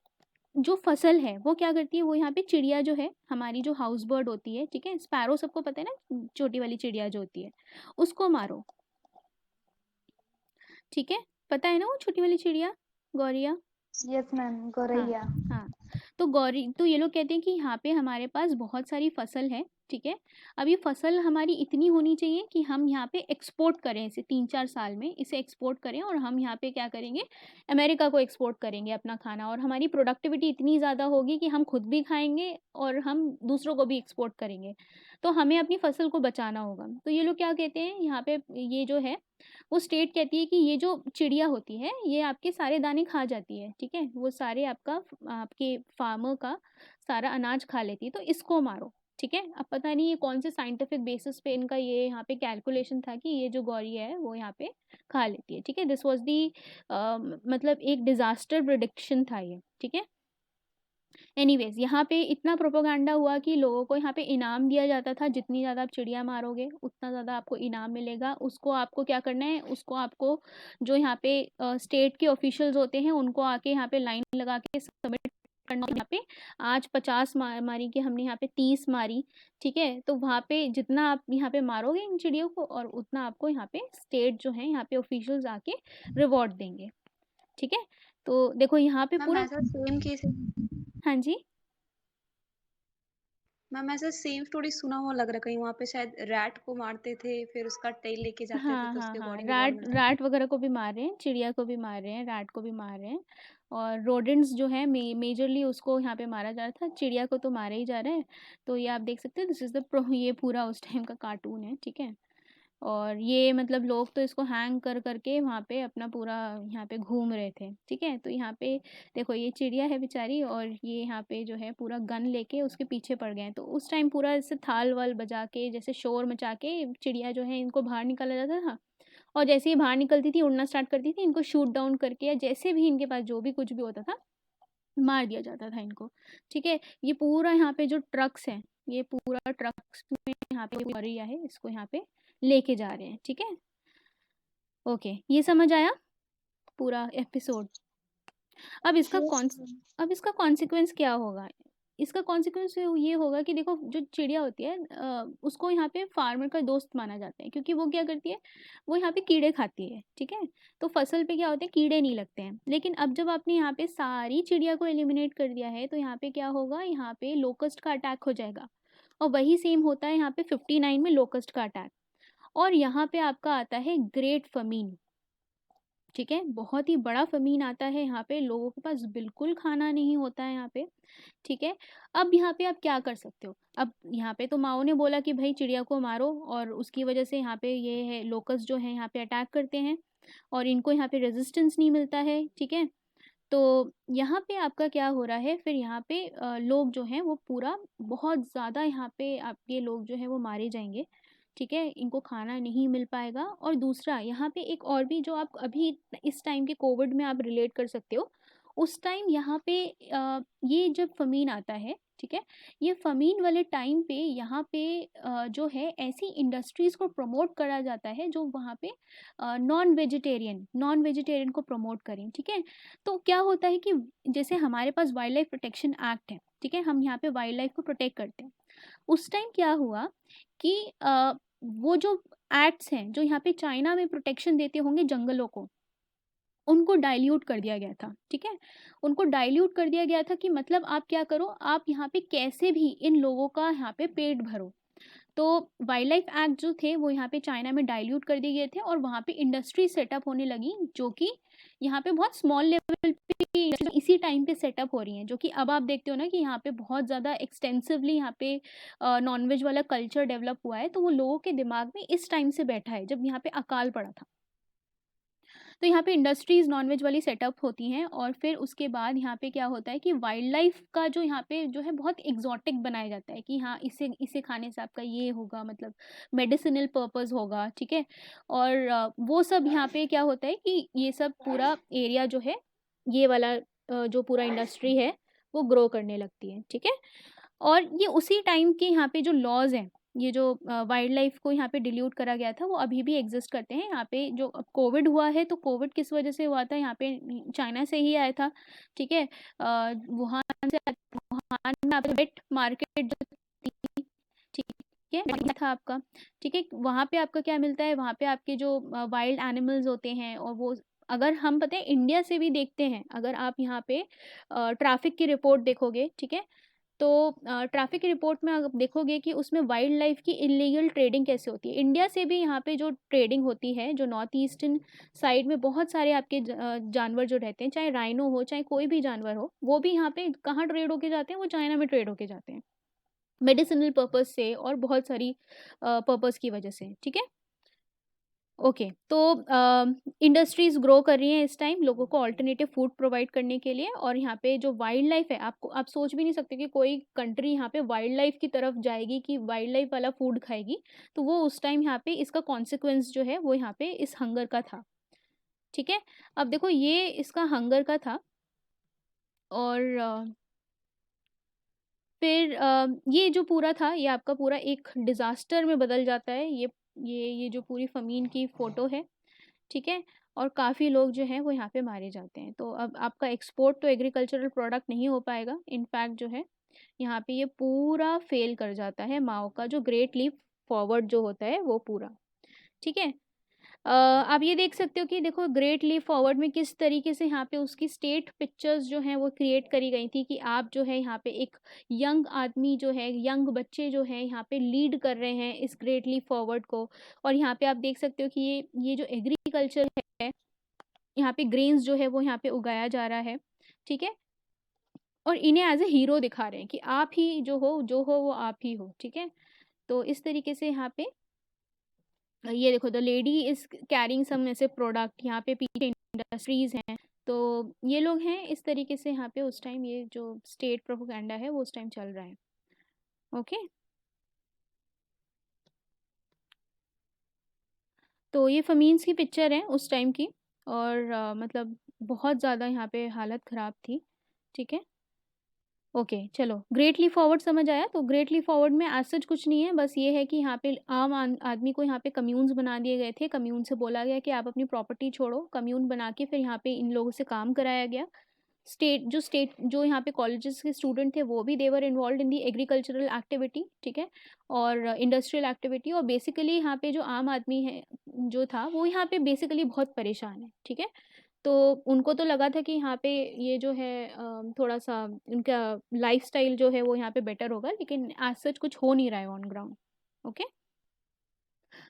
जो फसल है वो क्या करती है, वो यहाँ पे चिड़िया जो है हमारी, जो हाउस बर्ड होती है, ठीक है, स्पैरो सबको पता है ना, छोटी वाली चिड़िया जो होती है, उसको मारो। ठीक है, पता है ना वो छोटी वाली चिड़िया, गौरिया। यस मैम, हाँ गौरैया। हाँ। तो गौरी, तो ये लोग कहते हैं कि यहाँ पे हमारे पास बहुत सारी फसल है, ठीक है। अब ये फसल हमारी इतनी होनी चाहिए कि हम यहाँ पे एक्सपोर्ट करें इसे, 3-4 साल में इसे एक्सपोर्ट करें, और हम यहाँ पे क्या करेंगे, अमेरिका को एक्सपोर्ट करेंगे अपना खाना, और हमारी प्रोडक्टिविटी इतनी ज़्यादा होगी कि हम खुद भी खाएंगे और हम दूसरों को भी एक्सपोर्ट करेंगे। तो हमें अपनी फसल को बचाना होगा। तो ये लोग क्या कहते हैं यहाँ पे, ये जो है वो स्टेट कहती है कि ये जो चिड़िया होती है ये आपके सारे दाने खा जाती है, ठीक है, वो सारे आपके फार्मर का सारा अनाज खा लेती है, तो इसको मारो। ठीक है, अब पता नहीं ये कौन से साइंटिफिक बेसिस पे इनका ये यहाँ पे कैलकुलेशन था कि ये जो गौरी है वो यहाँ पे खा लेती है। ठीक है, दिस वाज दी मतलब एक डिजास्टर प्रिडिक्शन था ये। ठीक है, एनीवेज यहाँ पे इतना प्रोपोगंडा हुआ कि लोगों को यहाँ पे इनाम दिया जाता था, जितनी ज़्यादा आप चिड़िया मारोगे उतना ज़्यादा आपको इनाम मिलेगा। उसको आपको क्या करना है, उसको आपको जो यहाँ पे स्टेट के ऑफिशियल्स होते हैं उनको आके यहाँ पे लाइन लगा के सबमिट करना। यहाँ पे आज 50 मारी कि हमने यहाँ पे 30 मारी, ठीक है, तो वहाँ पे जितना आप यहाँ पे मारोगे इन चिड़ियों को और उतना आपको यहाँ पे स्टेट जो है यहाँ पे ऑफिशियल्स आके रिवॉर्ड देंगे। ठीक है, तो देखो यहाँ पे मैम पूरा। ऐसा सेम केस है। हाँ जी। मैम ऐसा सेम स्टोरी सुना हुआ लग रहा है, कहीं वहाँ पे शायद रैट को मारते थे, फिर उसका टेल लेके जाते थे हाँ तो हाँ उसके हाँ, अकॉर्डिंग रिवॉर्ड रैट मिलता था। रैट वगैरह को भी मार रहे हैं, चिड़िया को भी मार रहे हैं, रैट को भी मार रहे हैं, और रोडेंट्स जो है मेजरली उसको यहाँ पे मारा जा रहा था, चिड़िया को तो मारा ही जा रहा है। तो ये आप देख सकते हैं, दिस इज द प्रो, ये पूरा उस टाइम का कार्टून है। ठीक है, और ये मतलब लोग तो इसको हैंग कर करके वहाँ पे अपना पूरा यहाँ पे घूम रहे थे। ठीक है, तो यहाँ पे देखो ये चिड़िया है बेचारी, और ये यहाँ पे जो है पूरा गन लेके उसके पीछे पड़ गए हैं। तो उस टाइम पूरा ऐसे थाल वाल बजा के, जैसे शोर मचा के चिड़िया जो है इनको बाहर निकाला जाता था, और जैसे ही बाहर निकलती थी उड़ना स्टार्ट करती थी, इनको शूट डाउन करके या जैसे भी इनके पास जो भी कुछ भी होता था मार दिया जाता था इनको। ठीक है, ये पूरा यहाँ पे जो ट्रक्स हैं, ये पूरा ट्रक्स में यहाँ पे वरिया है, इसको यहाँ पे लेके जा रहे हैं। ठीक है, ओके, ये समझ आया पूरा एपिसोड। अब इसका यस कौन मैम। अब इसका कॉन्सिक्वेंस क्या होगा। इसका कॉन्सिक्वेंस ये होगा कि देखो जो चिड़िया होती है उसको यहाँ पे फार्मर का दोस्त माना जाता है, क्योंकि वो क्या करती है, वो यहाँ पे कीड़े खाती है। ठीक है, तो फसल पे क्या होते हैं, कीड़े नहीं लगते हैं। लेकिन अब जब आपने यहाँ पे सारी चिड़िया को एलिमिनेट कर दिया है तो यहाँ पे क्या होगा, यहाँ पे लोकस्ट का अटैक हो जाएगा। और वही सेम होता है यहाँ पे 59 में लोकस्ट का अटैक। और यहाँ पे आपका आता है ग्रेट फमीन। ठीक है, बहुत ही बड़ा फमीन आता है यहाँ पे, लोगों के पास बिल्कुल खाना नहीं होता है यहाँ पे। ठीक है, अब यहाँ पे आप क्या कर सकते हो। अब यहाँ पे तो माओ ने बोला कि भाई चिड़िया को मारो, और उसकी वजह से यहाँ पे ये है लोकस जो है यहाँ पे अटैक करते हैं, और इनको यहाँ पे रेजिस्टेंस नहीं मिलता है। ठीक है, तो यहाँ पे आपका क्या हो रहा है, फिर यहाँ पे लोग जो हैं वो पूरा बहुत ज़्यादा यहाँ पे आपके लोग जो है वो मारे जाएंगे। ठीक है, इनको खाना नहीं मिल पाएगा। और दूसरा यहाँ पे एक और भी जो आप अभी इस टाइम के कोविड में आप रिलेट कर सकते हो, उस टाइम यहाँ पे ये जब फमीन आता है, ठीक है, ये फमीन वाले टाइम पे यहाँ पे जो है ऐसी इंडस्ट्रीज़ को प्रमोट करा जाता है जो वहाँ पे नॉन वेजिटेरियन को प्रमोट करें। ठीक है, तो क्या होता है कि जैसे हमारे पास वाइल्ड लाइफ प्रोटेक्शन एक्ट है, ठीक है, हम यहाँ पे वाइल्ड लाइफ को प्रोटेक्ट करते हैं। उस टाइम क्या हुआ कि वो जो एक्ट्स हैं जो यहाँ पे चाइना में प्रोटेक्शन देते होंगे जंगलों को, उनको डाइल्यूट कर दिया गया था। ठीक है, उनको डाइल्यूट कर दिया गया था कि मतलब आप क्या करो, आप यहाँ पे कैसे भी इन लोगों का यहाँ पे पेट भरो। तो वाइल्ड लाइफ एक्ट जो थे वो यहाँ पे चाइना में डाइल्यूट कर दिए गए थे, और वहाँ पे इंडस्ट्री सेटअप होने लगी, जो कि यहाँ पे बहुत स्मॉल लेवल पे इसी टाइम पे सेटअप हो रही हैं, जो कि अब आप देखते हो ना कि यहाँ पे बहुत ज़्यादा एक्सटेंसिवली यहाँ पे नॉनवेज वाला कल्चर डेवलप हुआ है। तो वो लोगों के दिमाग में इस टाइम से बैठा है जब यहाँ पे अकाल पड़ा था। तो यहाँ पे इंडस्ट्रीज़ नॉनवेज वाली सेटअप होती हैं, और फिर उसके बाद यहाँ पे क्या होता है कि वाइल्ड लाइफ का जो यहाँ पे जो है बहुत एग्जॉटिक बनाया जाता है कि हाँ इसे इसे खाने से आपका ये होगा, मतलब मेडिसिनल पर्पस होगा। ठीक है, और वो सब यहाँ पे क्या होता है कि ये सब पूरा एरिया जो है, ये वाला जो पूरा इंडस्ट्री है वो ग्रो करने लगती है। ठीक है, और ये उसी टाइम के यहाँ पे जो लॉज हैं, ये जो वाइल्ड लाइफ को यहाँ पे डिल्यूट करा गया था वो अभी भी एग्जिस्ट करते हैं। यहाँ पे जो कोविड हुआ है, तो कोविड किस वजह से हुआ था, यहाँ पे चाइना से ही आया था। ठीक है, वुहान से वुहान में आपको वेट मार्केट जो थी, ठीक है, था आपका, ठीक है, वहाँ पे आपका क्या मिलता है, वहाँ पे आपके जो वाइल्ड एनिमल्स होते हैं, और वो अगर हम पता है इंडिया से भी देखते हैं, अगर आप यहाँ पे ट्रैफिक की रिपोर्ट देखोगे, ठीक है, तो ट्रैफिक की रिपोर्ट में आप देखोगे कि उसमें वाइल्ड लाइफ की इलीगल ट्रेडिंग कैसे होती है। इंडिया से भी यहाँ पे जो ट्रेडिंग होती है, जो नॉर्थ ईस्टर्न साइड में बहुत सारे आपके जानवर जो रहते हैं, चाहे राइनो हो, चाहे कोई भी जानवर हो, वो भी यहाँ पे कहाँ ट्रेड होके जाते हैं, वो चाइना में ट्रेड होके जाते हैं, मेडिसिनल पर्पस से और बहुत सारी पर्पस की वजह से, ठीक है। ओके, तो इंडस्ट्रीज़ ग्रो कर रही हैं इस टाइम लोगों को अल्टरनेटिव फूड प्रोवाइड करने के लिए, और यहाँ पे जो वाइल्ड लाइफ है, आपको आप सोच भी नहीं सकते कि कोई कंट्री यहाँ पे वाइल्ड लाइफ की तरफ जाएगी, कि वाइल्ड लाइफ वाला फूड खाएगी। तो वो उस टाइम यहाँ पे इसका कॉन्सिक्वेंस जो है वो यहाँ पे इस हंगर का था, ठीक है। अब देखो ये इसका हंगर का था, और फिर ये जो पूरा था, ये आपका पूरा एक डिज़ास्टर में बदल जाता है। ये जो पूरी फ़मीन की फ़ोटो है, ठीक है? और काफ़ी लोग जो हैं वो यहाँ पे मारे जाते हैं। तो अब आपका एक्सपोर्ट तो एग्रीकल्चरल प्रोडक्ट नहीं हो पाएगा। इनफैक्ट जो है यहाँ पे ये पूरा फ़ेल कर जाता है, माओ का जो ग्रेट लीप फॉरवर्ड जो होता है वो पूरा, ठीक है? आप ये देख सकते हो कि देखो ग्रेट लीप फॉरवर्ड में किस तरीके से यहाँ पे उसकी स्टेट पिक्चर्स जो हैं वो क्रिएट करी गई थी, कि आप जो है यहाँ पे एक यंग आदमी जो है, यंग बच्चे जो हैं यहाँ पे लीड कर रहे हैं इस ग्रेट लीप फॉरवर्ड को। और यहाँ पे आप देख सकते हो कि ये जो एग्रीकल्चर है, यहाँ पे ग्रेन्स जो है वो यहाँ पे उगाया जा रहा है, ठीक है। और इन्हें एज ए हीरो दिखा रहे हैं कि आप ही जो हो वो आप ही हो, ठीक है। तो इस तरीके से यहाँ पे ये देखो, द लेडी इज कैरिंग सम ऐसे प्रोडक्ट, यहाँ पे पीछे इंडस्ट्रीज हैं। तो ये लोग हैं इस तरीके से यहाँ पे उस टाइम ये जो स्टेट प्रोपोगंडा है वो उस टाइम चल रहा है। ओके, तो ये फमीन्स की पिक्चर है उस टाइम की, और मतलब बहुत ज़्यादा यहाँ पे हालत ख़राब थी, ठीक है। ओके, चलो ग्रेटली फॉरवर्ड समझ आया। तो ग्रेटली फॉरवर्ड में एज सच कुछ नहीं है, बस ये है कि यहाँ पे आदमी को यहाँ पे कम्यून्स बना दिए गए थे। कम्यून से बोला गया कि आप अपनी प्रॉपर्टी छोड़ो, कम्यून बना के फिर यहाँ पे इन लोगों से काम कराया गया। स्टेट जो यहाँ पे कॉलेजेस के स्टूडेंट थे वो भी they were involve in the agricultural activity, ठीक है, और इंडस्ट्रियल एक्टिविटी। और बेसिकली यहाँ पे जो आम आदमी है जो था वो यहाँ पे बेसिकली बहुत परेशान है, ठीक है। तो उनको तो लगा था कि यहाँ पे ये जो है थोड़ा-सा उनका लाइफ़स्टाइल जो है वो यहाँ पे बेटर होगा, लेकिन एज़ सच कुछ हो नहीं रहा है ऑन ग्राउंड। ओके?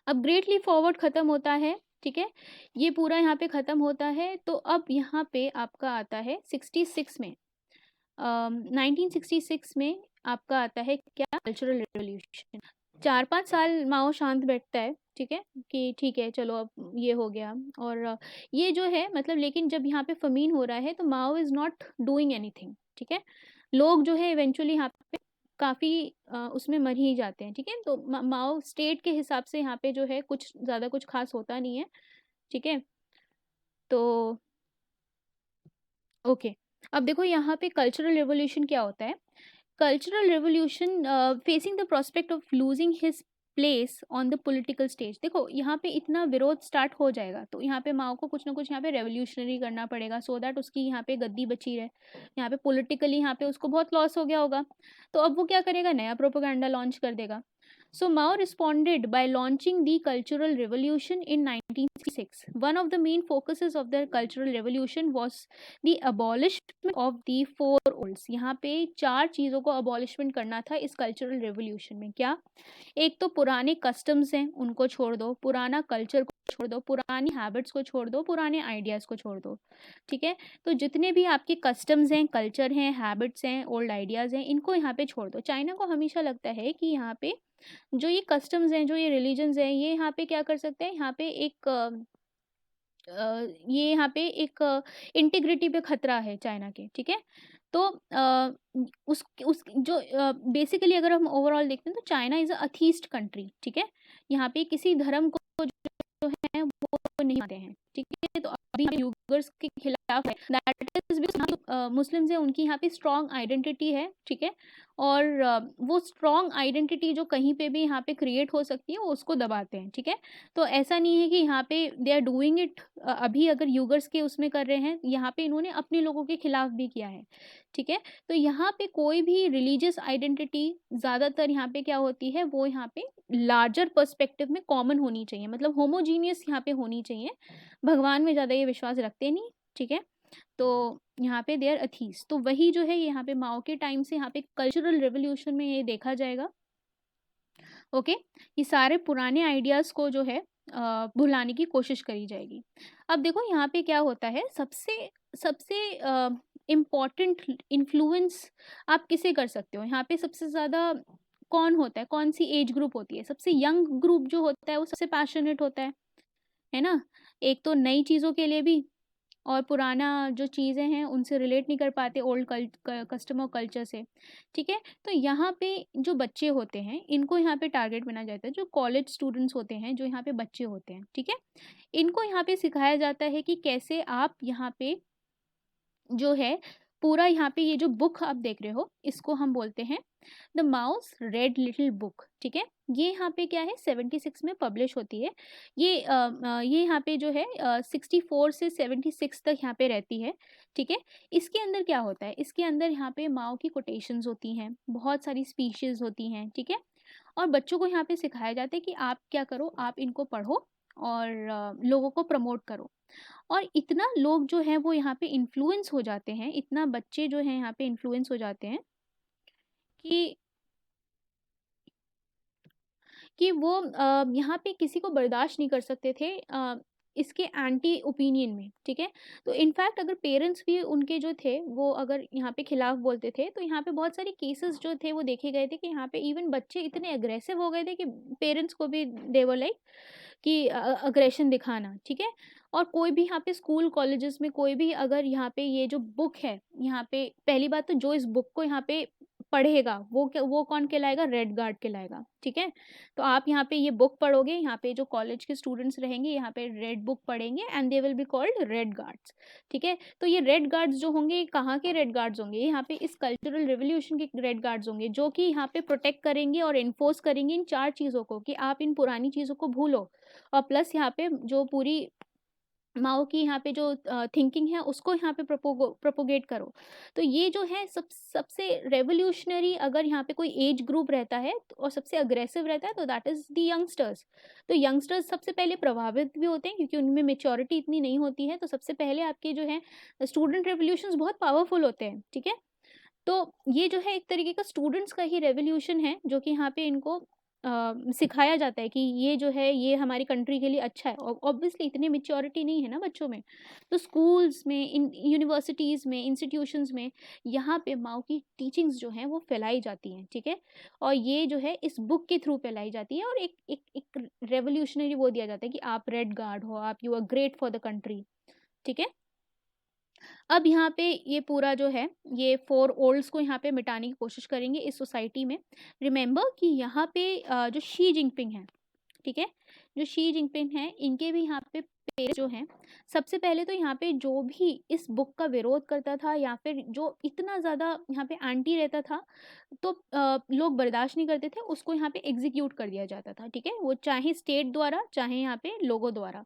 अब ग्रेट लीप फॉरवर्ड ख़त्म होता है, ठीक है? ये पूरा यहाँ पे ख़त्म होता है, तो अब यहाँ पे आपका आता है 66 में, 1966 में आपका आता है क्या? Cultural revolution. 4-5 साल माओ शांत बैठता है, ठीक है? कि ठीक है चलो अब ये हो गया। और ये जो है मतलब, लेकिन जब यहाँ पे फ़मीन हो रहा है तो माओ इज़ नॉट डूइंग एनीथिंग, ठीक है? लोग जो है इवेंचुअली यहाँ पे काफ़ी उसमें मर ही जाते हैं, ठीक है? तो माओ स्टेट के हिसाब से यहाँ पे जो है कुछ ज़्यादा कुछ ख़ास होता नहीं है, ठीक है? तो ओके, अब देखो यहाँ पे कल्चरल रिवॉल्यूशन क्या होता है। Cultural revolution facing the prospect of losing his place on the political stage. देखो यहाँ पे इतना विरोध स्टार्ट हो जाएगा, तो यहाँ पे माओ को कुछ ना कुछ यहाँ पे रेवोल्यूशनरी करना पड़ेगा, सो दैट उसकी यहाँ पे गद्दी बची रहे। यहाँ पे पॉलिटिकली यहाँ पे उसको बहुत लॉस हो गया होगा, तो अब वो क्या करेगा, नया प्रोपोगंडा लॉन्च कर देगा। So Mao responded by launching the Cultural Revolution in 1966. One of the main focuses of the Cultural Revolution was the abolishment of the four olds. यहाँ पे 4 चीज़ों को अबॉलिशमेंट करना था इस कल्चरल रेवोल्यूशन में। क्या? एक तो पुराने कस्टम्स हैं उनको छोड़ दो, पुराना कल्चर को छोड़ दो, पुरानी हैबिट्स को छोड़ दो, पुराने आइडियाज़ को छोड़ दो, ठीक है। तो जितने भी आपके कस्टम्स हैं, कल्चर हैं, हैबिट्स हैं, ओल्ड आइडियाज़ हैं, इनको यहाँ पे छोड़ दो। चाइना को हमेशा लगता है कि यहाँ पे जो ये कस्टम्स हैं, जो ये रिलीजन्स हैं, ये यहाँ पे क्या कर सकते हैं, यहाँ पे ये यहाँ पे एक इंटीग्रिटी पे खतरा है चाइना के, ठीक है। तो उस जो बेसिकली अगर हम ओवरऑल देखते हैं तो China is a atheist country, ठीक है। यहाँ पे किसी धर्म को जो है वो नहीं मानते हैं, ठीक है। तो अभी यूगर्स के खिलाफ है, दैट इज बिकॉज मुस्लिम्स है, उनकी यहाँ पे स्ट्रॉन्ग आइडेंटिटी है, ठीक है, और वो स्ट्रॉन्ग आइडेंटिटी जो कहीं पे भी यहाँ पे क्रिएट हो सकती है वो उसको दबाते हैं, ठीक है। तो ऐसा नहीं है कि यहाँ पे दे आर डूइंग इट, अभी अगर यूगर्स के उसमें कर रहे हैं, यहाँ पे इन्होंने अपने लोगों के खिलाफ भी किया है, ठीक है। तो यहाँ पे कोई भी रिलीजियस आइडेंटिटी ज़्यादातर यहाँ पे क्या होती है, वो यहाँ पे लार्जर पर्सपेक्टिव में कॉमन होनी चाहिए, मतलब होमोजीनियस यहाँ पे होनी चाहिए। भगवान में ज़्यादा ये विश्वास रखते नहीं, ठीक है। तो यहाँ पे दे आर अथीस, तो वही जो है यहाँ पे माओ के टाइम से यहाँ पे कल्चरल रिवोल्यूशन में ये देखा जाएगा। ओके, ये सारे पुराने आइडियाज़ को जो है भुलाने की कोशिश करी जाएगी। अब देखो यहाँ पे क्या होता है, सबसे सबसे इम्पॉर्टेंट इन्फ्लुएंस आप किसे कर सकते हो यहाँ पे, सबसे ज़्यादा कौन होता है, कौन सी एज ग्रुप होती है, सबसे यंग ग्रुप जो होता है वो सबसे पैशनेट होता है ना। एक तो नई चीज़ों के लिए भी, और पुराना जो चीज़ें हैं उनसे रिलेट नहीं कर पाते ओल्ड कस्टम और कल्चर से, ठीक है। तो यहाँ पे जो बच्चे होते हैं इनको यहाँ पे टारगेट बना जाता है, जो कॉलेज स्टूडेंट्स होते हैं, जो यहाँ पे बच्चे होते हैं, ठीक है। इनको यहाँ पे सिखाया जाता है कि कैसे आप यहाँ पे जो है पूरा यहाँ पे ये जो बुक आप देख रहे हो इसको हम बोलते हैं the mouse red little book, ठीक है। ये यहाँ पे क्या है 76 में पब्लिश होती है, ये यहाँ पे जो है 64 से 76 तक यहाँ पे रहती है, ठीक है। इसके अंदर क्या होता है, इसके अंदर यहाँ पे माओ की कोटेशंस होती हैं, बहुत सारी स्पीचेस होती हैं, ठीक है। और बच्चों को यहाँ पे सिखाया जाता है कि आप क्या करो, आप इनको पढ़ो और लोगों को प्रमोट करो। और इतना लोग जो हैं वो यहाँ पे इन्फ्लुएंस हो जाते हैं, इतना बच्चे जो हैं यहाँ पे इन्फ्लुएंस हो जाते हैं कि वो यहाँ पे किसी को बर्दाश्त नहीं कर सकते थे इसके एंटी ओपिनियन में, ठीक है। तो इनफैक्ट अगर पेरेंट्स भी उनके जो थे वो अगर यहाँ पे खिलाफ बोलते थे, तो यहाँ पे बहुत सारे केसेस जो थे वो देखे गए थे कि यहाँ पे इवन बच्चे इतने अग्रेसिव हो गए थे कि पेरेंट्स को भी दे वर लाइक कि अग्रेशन दिखाना, ठीक है। और कोई भी यहाँ पे स्कूल कॉलेजेस में कोई भी अगर यहाँ पे ये जो बुक है, यहाँ पे पहली बात तो जो इस बुक को यहाँ पे पढ़ेगा वो कौन कहलाएगा, रेड गार्ड कहलाएगा, ठीक है। तो आप यहाँ पे ये बुक पढ़ोगे, यहाँ पे जो कॉलेज के स्टूडेंट्स रहेंगे यहाँ पे रेड बुक पढ़ेंगे and they will be called red guards, ठीक है। तो ये रेड गार्ड्स जो होंगे, कहाँ के रेड गार्ड्स होंगे, यहाँ पे इस कल्चरल रिवोल्यूशन के रेड गार्ड्स होंगे, जो कि यहाँ पे प्रोटेक्ट करेंगे और इन्फोर्स करेंगे इन 4 चीज़ों को कि आप इन पुरानी चीज़ों को भूलो, और प्लस यहाँ पे जो पूरी माओ की यहाँ पे जो थिंकिंग है उसको यहाँ पे प्रोपोगेट करो। तो ये जो है सबसे रेवोल्यूशनरी अगर यहाँ पे कोई एज ग्रुप रहता है और सबसे अग्रेसिव रहता है तो दैट इज़ द यंगस्टर्स। तो यंगस्टर्स सबसे पहले प्रभावित भी होते हैं क्योंकि उनमें मेच्योरिटी इतनी नहीं होती है, तो सबसे पहले आपके जो है स्टूडेंट रेवोल्यूशंस बहुत पावरफुल होते हैं, ठीक है। तो ये जो है एक तरीके का स्टूडेंट्स का ही रेवोल्यूशन है जो कि यहाँ पे इनको सिखाया जाता है कि ये जो है ये हमारी कंट्री के लिए अच्छा है। ऑब्वियसली इतनी मेच्योरिटी नहीं है ना बच्चों में, तो स्कूल्स में, इन यूनिवर्सिटीज़ में, इंस्टीट्यूशंस में यहाँ पे माओ की टीचिंग्स जो हैं वो फैलाई जाती हैं, ठीक है। और ये जो है इस बुक के थ्रू फैलाई जाती है और एक एक एक रेवोल्यूशनरी वो दिया जाता है कि आप रेड गार्ड हो, आप you are great for the country, ठीक है। अब यहाँ पे ये पूरा जो है ये 4 ओल्ड्स को यहाँ पे मिटाने की कोशिश करेंगे इस सोसाइटी में। रिमेंबर कि यहाँ पे जो शी जिनपिंग है, ठीक है, जो शी जिनपिंग है इनके भी यहाँ पे पेरेंट्स जो हैं, सबसे पहले तो यहाँ पे जो भी इस बुक का विरोध करता था या फिर जो इतना ज़्यादा यहाँ पे एंटी रहता था, तो लोग बर्दाश्त नहीं करते थे, उसको यहाँ पे एग्जीक्यूट कर दिया जाता था, ठीक है। वो चाहे स्टेट द्वारा चाहे यहाँ पे लोगों द्वारा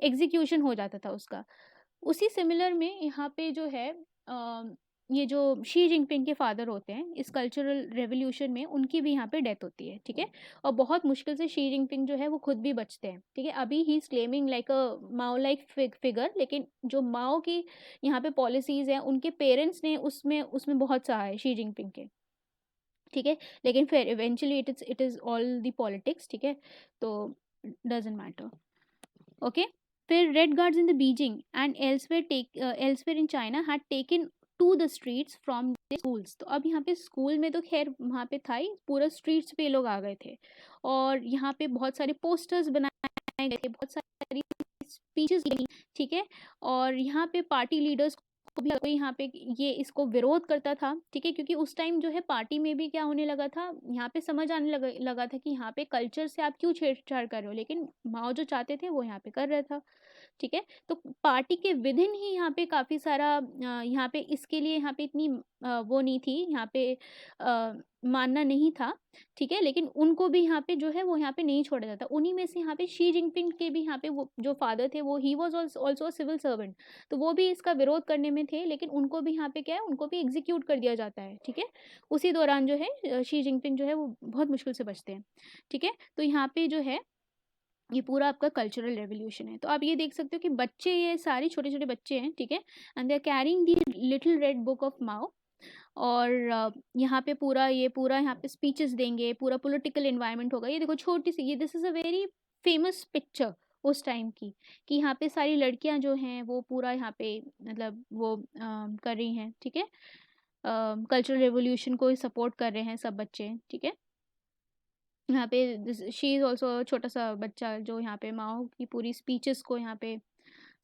एग्जीक्यूशन हो जाता था उसका। उसी सिमिलर में यहाँ पे जो है ये जो शी जिनपिंग के फादर होते हैं इस कल्चरल रेवोल्यूशन में, उनकी भी यहाँ पे डेथ होती है, ठीक है। और बहुत मुश्किल से शी जिनपिंग जो है वो खुद भी बचते हैं, ठीक है। अभी he is claiming like a Mao like figure, लेकिन जो माओ की यहाँ पे पॉलिसीज हैं उनके पेरेंट्स ने उसमें उसमें बहुत सहा है शी जिनपिंग के, ठीक है। लेकिन फिर eventually it is all the politics, ठीक है, तो डजेंट मैटर, ओके। फिर Red Guards in the Beijing and elsewhere in China had taken to the streets from the schools. तो अब यहाँ पे स्कूल में तो खैर वहाँ पे था ही, पूरा स्ट्रीट्स पे लोग आ गए थे और यहाँ पे बहुत सारे पोस्टर्स बनाए गए थे, बहुत सारी स्पीचेस दी, ठीक है। और यहाँ पे पार्टी लीडर्स को भी कोई यहाँ पे ये इसको विरोध करता था, ठीक है, क्योंकि उस टाइम जो है पार्टी में भी क्या होने लगा था, यहाँ पे समझ आने लगा था कि यहाँ पे कल्चर से आप क्यों छेड़छाड़ कर रहे हो, लेकिन माओ जो चाहते थे वो यहाँ पे कर रहा था, ठीक है। तो पार्टी के विदिन ही यहाँ पे काफ़ी सारा यहाँ पे इसके लिए यहाँ पे इतनी वो नहीं थी, यहाँ पे मानना नहीं था, ठीक है। लेकिन उनको भी यहाँ पे जो है वो यहाँ पे नहीं छोड़ा जाता। उन्हीं में से यहाँ पे शी जिनपिंग के भी यहाँ पे वो जो फादर थे वो he was also civil servant, तो वो भी इसका विरोध करने में थे, लेकिन उनको भी यहाँ पे क्या है, उनको भी एग्जीक्यूट कर दिया जाता है, ठीक है। उसी दौरान जो है शी जिनपिंग जो है वो बहुत मुश्किल से बचते हैं, ठीक है। तो यहाँ पे जो है ये पूरा आपका कल्चरल रेवोल्यूशन है। तो आप ये देख सकते हो कि बच्चे, ये सारे छोटे छोटे बच्चे हैं, ठीक है, and they are carrying the little red book of Mao. और यहाँ पे पूरा यहाँ पे स्पीचेस देंगे, पूरा पॉलिटिकल एनवायरनमेंट होगा। ये देखो छोटी सी, ये this is a very famous picture उस टाइम की, कि यहाँ पे सारी लड़कियां जो हैं वो पूरा यहाँ पे मतलब वो कर रही हैं, ठीक है। कल्चरल रेवोल्यूशन को सपोर्ट कर रहे हैं सब बच्चे, ठीक है। यहाँ पे शी इज़ ऑल्सो छोटा सा बच्चा जो यहाँ पे माओ की पूरी स्पीचेस को यहाँ पे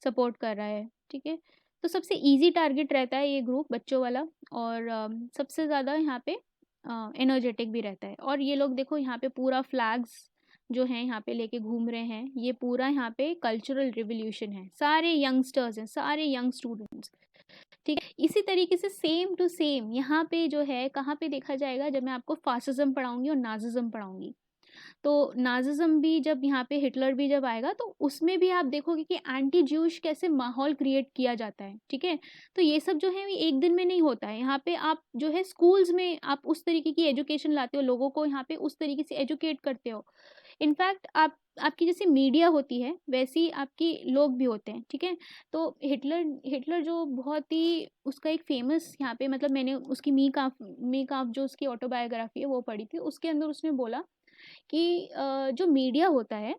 सपोर्ट कर रहा है, ठीक है। तो सबसे इजी टारगेट रहता है ये ग्रुप बच्चों वाला, और सबसे ज़्यादा यहाँ पे एनर्जेटिक भी रहता है। और ये लोग देखो यहाँ पे पूरा फ्लैग्स जो हैं यहाँ पे लेके घूम रहे हैं, ये पूरा यहाँ पे कल्चरल रिवोल्यूशन है, सारे यंगस्टर्स हैं, सारे यंग स्टूडेंट्स, ठीक है। इसी तरीके से सेम टू सेम यहाँ पे जो है कहाँ पे देखा जाएगा, जब मैं आपको फासिज्म पढ़ाऊंगी और नाजिज्म पढ़ाऊंगी। तो नाजिज्म भी जब यहाँ पे हिटलर भी जब आएगा तो उसमें भी आप देखोगे कि एंटी ज्यूश कैसे माहौल क्रिएट किया जाता है, ठीक है। तो ये सब जो है ये एक दिन में नहीं होता है। यहाँ पे आप जो है स्कूल्स में आप उस तरीके की एजुकेशन लाते हो, लोगों को यहाँ पे उस तरीके से एजुकेट करते हो। इनफैक्ट आपकी जैसे मीडिया होती है वैसी आपकी लोग भी होते हैं, ठीक है। तो हिटलर हिटलर जो बहुत ही उसका एक फेमस यहाँ पे मतलब मैंने उसकी मी काफ जो उसकी ऑटोबायोग्राफी है वो पढ़ी थी, उसके अंदर उसने बोला कि जो मीडिया होता है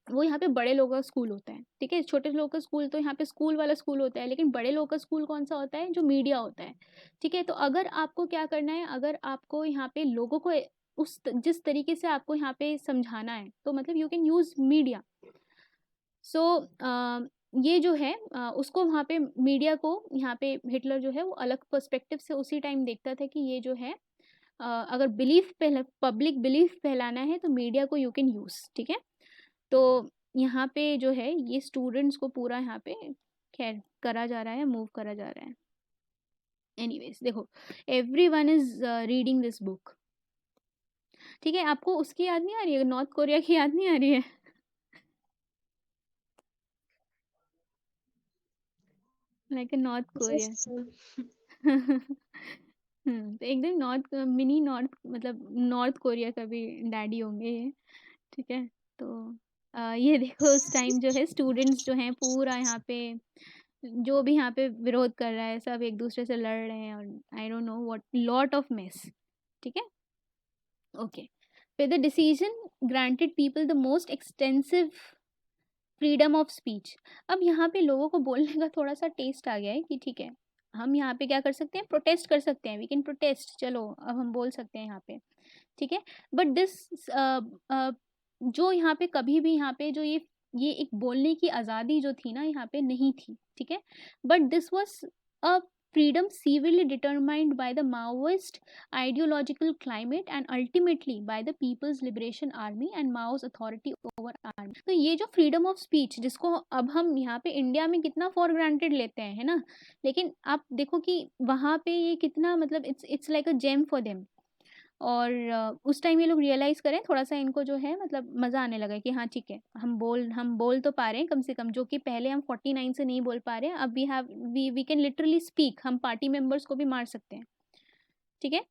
वो यहाँ पे बड़े लोगों का स्कूल होता है, ठीक है। छोटे लोगों का स्कूल तो यहाँ पे स्कूल वाला स्कूल होता है, लेकिन बड़े लोगों का स्कूल कौन सा होता है, जो मीडिया होता है, ठीक है। तो अगर आपको क्या करना है, अगर आपको यहाँ पे लोगों को जिस तरीके से आपको यहाँ पे समझाना है, तो मतलब यू कैन यूज मीडिया। सो ये जो है उसको वहाँ पे मीडिया को यहाँ पे हिटलर जो है वो अलग पर्सपेक्टिव से उसी टाइम देखता था कि ये जो है अगर पब्लिक बिलीफ फैलाना है तो मीडिया को यू कैन यूज, ठीक है। तो यहाँ पे जो है ये स्टूडेंट्स को पूरा यहाँ पे खैर करा जा रहा है, मूव करा जा रहा है। एनीवेज देखो, every one is reading this book, ठीक है। आपको उसकी याद नहीं आ रही है, नॉर्थ कोरिया की याद नहीं आ रही है? Like north Korea. यस। तो एकदम मिनी नॉर्थ मतलब नॉर्थ कोरिया का भी डैडी होंगे ये, ठीक है। तो ये देखो उस टाइम जो है स्टूडेंट्स जो हैं पूरा यहाँ पे जो भी यहाँ पे विरोध कर रहा है सब एक दूसरे से लड़ रहे हैं, और I don't know what lot of mess, ठीक है। ओके, फिर the decision granted people the most extensive freedom of speech. अब यहाँ पे लोगों को बोलने का थोड़ा सा टेस्ट आ गया है कि ठीक है हम यहाँ पे क्या कर सकते हैं, प्रोटेस्ट कर सकते हैं, वी कैन प्रोटेस्ट, चलो अब हम बोल सकते हैं यहाँ पे, ठीक है। बट दिस जो यहाँ पे कभी भी यहाँ पे जो ये एक बोलने की आज़ादी जो थी ना यहाँ पे नहीं थी, ठीक है। But this was a freedom severely determined by the Maoist ideological climate and ultimately by the People's Liberation Army and Mao's authority over army। तो ये जो freedom of speech जिसको अब हम यहाँ पे इंडिया में कितना for granted लेते हैं, है ना, लेकिन आप देखो कि वहाँ पे ये कितना मतलब it's like a gem for them। और उस टाइम ये लोग रियलाइज़ करें थोड़ा सा इनको जो है मतलब मज़ा आने लगा कि हाँ ठीक है हम बोल तो पा रहे हैं कम से कम, जो कि पहले हम 49 से नहीं बोल पा रहे हैं, अब वी कैन लिटरली स्पीक, हम पार्टी मेंबर्स को भी मार सकते हैं, ठीक है।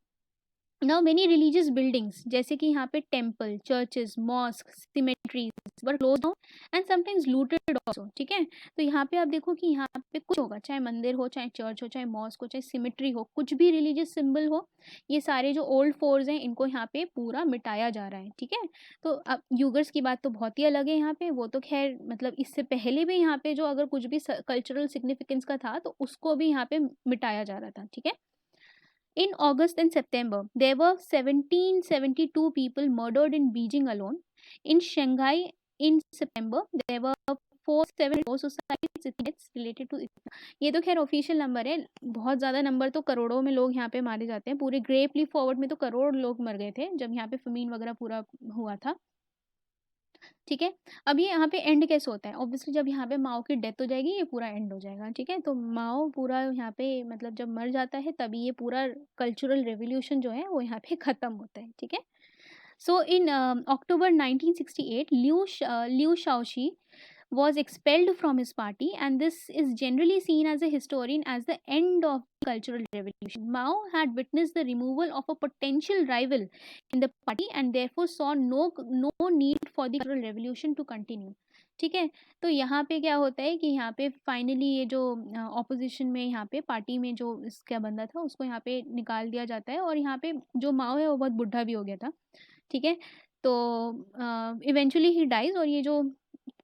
नाउ मेनी रिलीजियस बिल्डिंग्स जैसे कि यहाँ पे temple, churches, mosque, cemeteries were close down and sometimes looted also, ठीक है। तो यहाँ पे आप देखो कि यहाँ पे कुछ होगा, चाहे मंदिर हो, चाहे चर्च हो, चाहे मॉस्क हो, चाहे सिमेट्री हो, कुछ भी रिलीजियस सिंबल हो, ये सारे जो ओल्ड फोर्स हैं इनको यहाँ पे पूरा मिटाया जा रहा है, ठीक है। तो अब यूगर्स की बात तो बहुत ही अलग है यहाँ पे, वो तो खैर मतलब इससे पहले भी यहाँ पे जो अगर कुछ भी कल्चरल सिग्निफिकेंस का था तो उसको भी यहाँ पे मिटाया जा रहा था, ठीक है। In August and September, there were 1772 people murdered in Beijing alone. In Shanghai, in September, there were 474 suicides related to it। ये तो खैर ऑफिशियल नंबर है, बहुत ज़्यादा नंबर तो करोड़ों में लोग यहाँ पे मारे जाते हैं। पूरे ग्रेट लीप फॉरवर्ड में तो करोड़ लोग मर गए थे जब यहाँ पे फमीन वगैरह पूरा हुआ था। ठीक है? अब ये यहाँ पे एंड कैसे होता है? ऑब्वियसली जब यहाँ पे माओ की डेथ हो जाएगी, ये पूरा एंड हो जाएगा, ठीक है? तो माओ पूरा यहाँ पे मतलब जब मर जाता है, तभी ये पूरा कल्चरल रिवॉल्यूशन जो है, वो यहाँ पे खत्म होता है, ठीक है? So in October 1968, Liu Shaoxi was expelled from his party, and this is generally seen as a historian as the end of the Cultural Revolution. Mao had witnessed the removal of a potential rival in the party and therefore saw no need for the Cultural Revolution to continue. ठीक है, तो यहाँ पे क्या होता है कि यहाँ पे फाइनली ये जो ऑपोजिशन में यहाँ पे पार्टी में जो इसका बंदा था उसको यहाँ पे निकाल दिया जाता है, और यहाँ पे जो माओ है वो बहुत बुढ़ा भी हो गया था, ठीक है? तो इवेंचुअली ही डाइज़, और ये जो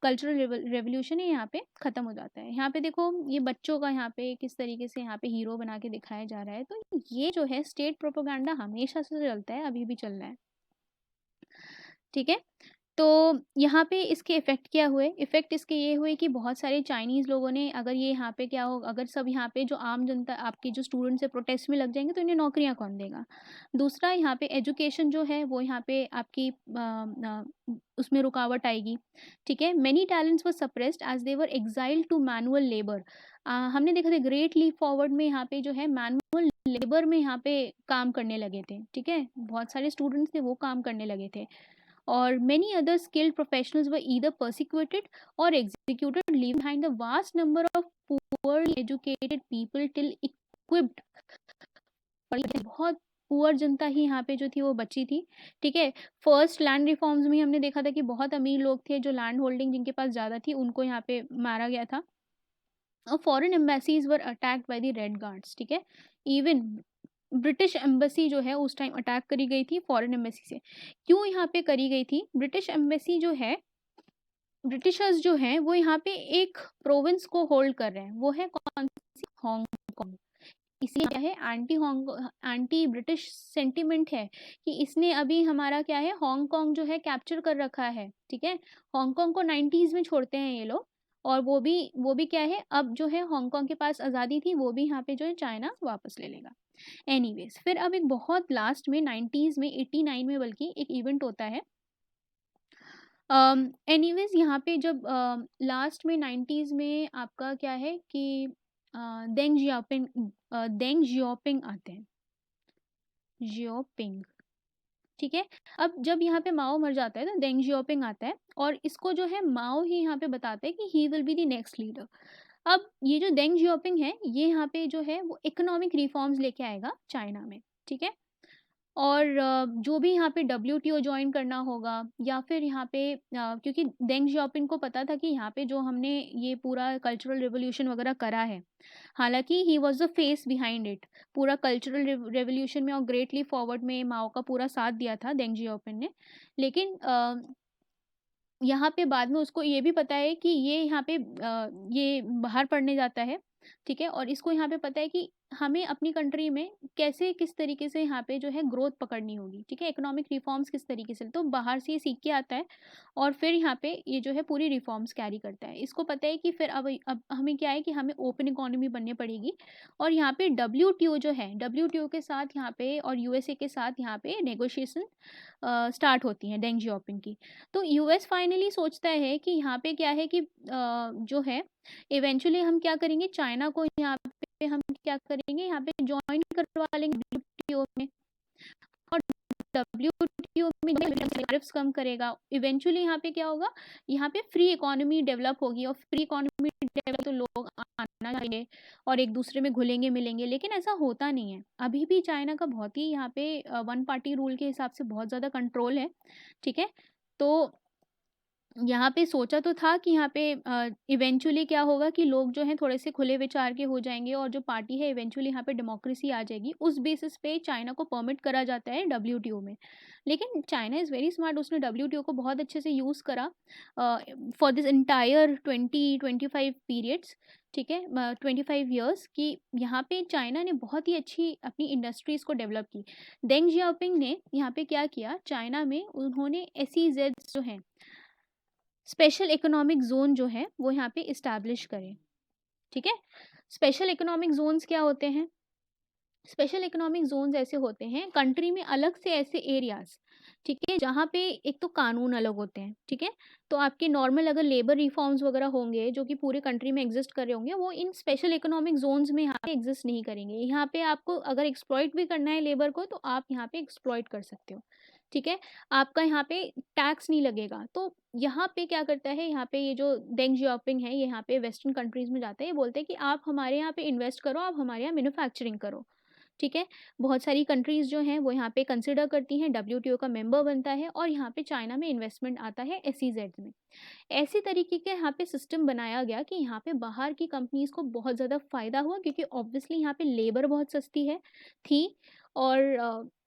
कल्चरल रेवोल्यूशन है यहाँ पे ख़त्म हो जाता है। यहाँ पे देखो ये बच्चों का यहाँ पे किस तरीके से यहाँ पे हीरो बना के दिखाया जा रहा है। तो ये जो है स्टेट प्रोपेगेंडा हमेशा से चलता है, अभी भी चल रहा है, ठीक है? तो यहाँ पे इसके इफ़ेक्ट क्या हुए? इफ़ेक्ट इसके ये हुए कि बहुत सारे चाइनीज़ लोगों ने, अगर ये यहाँ पे क्या हो, अगर सब यहाँ पे जो आम जनता आपके जो स्टूडेंट्स हैं प्रोटेस्ट में लग जाएँगे तो इन्हें नौकरियाँ कौन देगा? दूसरा यहाँ पे एजुकेशन जो है वो यहाँ पे आपकी उसमें रुकावट आएगी, ठीक है? Many talents were suppressed as they were exiled to manual labour. हमने देखा था ग्रेट लीप फॉरवर्ड में यहाँ पे जो है मैनुअल लेबर में यहाँ पे काम करने लगे थे, ठीक है? बहुत सारे स्टूडेंट्स थे वो काम करने लगे थे। और many other skilled professionals were either persecuted or executed, leaving behind a vast number of poorly educated people till equipped। बहुत पुअर जनता ही यहाँ पे जो थी वो बची थी, ठीक है? फर्स्ट लैंड रिफॉर्म्स में हमने देखा था कि बहुत अमीर लोग थे जो लैंड होल्डिंग जिनके पास ज़्यादा थी उनको यहाँ पे मारा गया था, और foreign embassies were attacked by the red guards, ठीक है? इवन ब्रिटिश एम्बेसी जो है उस टाइम अटैक करी गई थी फॉरेन एम्बेसी से। क्यों यहाँ पे करी गई थी? ब्रिटिश एम्बेसी जो है, ब्रिटिशर्स जो हैं वो यहाँ पे एक प्रोविंस को होल्ड कर रहे हैं, वो है कौन सी? हांगकांग। इसलिए क्या है, एंटी ब्रिटिश सेंटिमेंट है कि इसने अभी हमारा क्या है, हांगकांग जो है कैप्चर कर रखा है, ठीक है? हांगकांग को 90s में छोड़ते हैं ये लोग, और वो भी क्या है, अब जो है हांगकांग के पास आज़ादी थी, वो भी यहाँ पे जो है चाइना वापस ले लेगा। एनीवेज फिर अब एक बहुत लास्ट में 90s में 89 में बल्कि एक इवेंट होता है। एनीवेज यहाँ पे जब लास्ट में 90s में आपका क्या है कि देंग जियाओपिंग आते हैं, जियाओपिंग, ठीक है? अब जब यहाँ पे माओ मर जाता है तो देंग जियाओपिंग आता है, और इसको जो है माओ ही यहाँ पे बताता है कि he will be the next leader. अब ये जो देंग जियाओपिंग है ये यहाँ पे जो है वो इकोनॉमिक रिफॉर्म्स लेके आएगा चाइना में, ठीक है? और जो भी यहाँ पे डब्ल्यूटीओ जॉइन करना होगा, या फिर यहाँ पे क्योंकि देंग जियाओपिंग को पता था कि यहाँ पे जो हमने ये पूरा कल्चरल रिवॉल्यूशन वगैरह करा है, हालांकि he was the face behind it, पूरा कल्चरल रिवॉल्यूशन में और ग्रेट लीप फॉरवर्ड में माओ का पूरा साथ दिया था देंग जियाओपिंग ने। लेकिन यहाँ पे बाद में उसको ये भी पता है कि ये यहाँ पे ये बाहर पढ़ने जाता है, ठीक है? और इसको यहाँ पे पता है कि हमें अपनी कंट्री में कैसे किस तरीके से यहाँ पे जो है ग्रोथ पकड़नी होगी, ठीक है? इकोनॉमिक रिफॉर्म्स किस तरीके से, तो बाहर से ये सीख के आता है और फिर यहाँ पे ये जो है पूरी रिफॉर्म्स कैरी करता है। इसको पता है कि फिर अब हमें क्या है कि हमें ओपन इकोनॉमी बननी पड़ेगी, और यहाँ पे डब्ल्यूटीओ जो है, डब्ल्यूटीओ के साथ यहाँ पे और यूएसए के साथ यहाँ पे नेगोशिएशन स्टार्ट होती हैं डेंग जियाओपिंग की। तो यूएस फाइनली सोचता है कि यहाँ पे क्या है कि जो है इवेंचुअली हम क्या करेंगे, चाइना को यहाँ पे हम क्या करेंगे, यहाँ पे ज्वाइन करवा लेंगे डब्ल्यूटीओ में, और डब्ल्यूटीओ में टैरिफ्स कम करेगा। इवेंचुअली यहाँ पे क्या होगा, यहाँ पे फ्री इकोनॉमी डेवलप होगी, और फ्री इकोनॉमी डेवलप तो लोग आना चाहिए और एक दूसरे में घुलेंगे मिलेंगे, लेकिन ऐसा होता नहीं है। अभी भी चाइना का बहुत ही यहाँ पे वन पार्टी रूल के हिसाब से बहुत ज़्यादा कंट्रोल है, ठीक है? तो यहाँ पे सोचा तो था कि यहाँ पे इवेंचुअली क्या होगा कि लोग जो हैं थोड़े से खुले विचार के हो जाएंगे, और जो पार्टी है इवेंचुअली यहाँ पे डेमोक्रेसी आ जाएगी। उस बेसिस पे चाइना को परमिट करा जाता है डब्ल्यूटीओ में। लेकिन चाइना इज़ वेरी स्मार्ट, उसने डब्ल्यूटीओ को बहुत अच्छे से यूज़ करा फॉर दिस इंटायर 20-25 पीरियड्स, ठीक है? 25 ईयर्स की यहाँ पे चाइना ने बहुत ही अच्छी अपनी इंडस्ट्रीज़ को डेवलप की। देंग जियाओपिंग ने यहाँ पे क्या किया, चाइना में उन्होंने SEZ जो हैं, स्पेशल इकोनॉमिक जोन जो है वो यहाँ पे इस्टेब्लिश करें, ठीक है? स्पेशल इकोनॉमिक जोन्स क्या होते हैं? स्पेशल इकोनॉमिक जोन्स ऐसे होते हैं कंट्री में अलग से ऐसे एरियाज, ठीक है, जहाँ पे एक तो कानून अलग होते हैं, ठीक है। तो आपके नॉर्मल अगर लेबर रिफॉर्म्स वगैरह होंगे जो कि पूरे कंट्री में एग्जिस्ट कर रहे होंगे, वो इन स्पेशल इकोनॉमिक जोन्स में यहाँ पे एग्जिस्ट नहीं करेंगे। यहाँ पे आपको अगर एक्सप्लॉइट भी करना है लेबर को, तो आप यहाँ पे एक्सप्लॉइट कर सकते हो, ठीक है। आपका यहाँ पे टैक्स नहीं लगेगा। तो यहाँ पे क्या करता है, यहाँ पे ये जो डेंग जियाओपिंग है, ये यहाँ पे वेस्टर्न कंट्रीज में जाते हैं, ये बोलते हैं कि आप हमारे यहाँ पे इन्वेस्ट करो, आप हमारे यहाँ मैन्युफैक्चरिंग करो, ठीक है। बहुत सारी कंट्रीज़ जो हैं वो यहाँ पे कंसिडर करती हैं, डब्ल्यूटीओ का मेंबर बनता है, और यहाँ पे चाइना में इन्वेस्टमेंट आता है एसईजेड में। ऐसी तरीके के यहाँ पे सिस्टम बनाया गया कि यहाँ पे बाहर की कंपनीज को बहुत ज़्यादा फ़ायदा हुआ, क्योंकि ऑब्वियसली यहाँ पे लेबर बहुत सस्ती है थी। और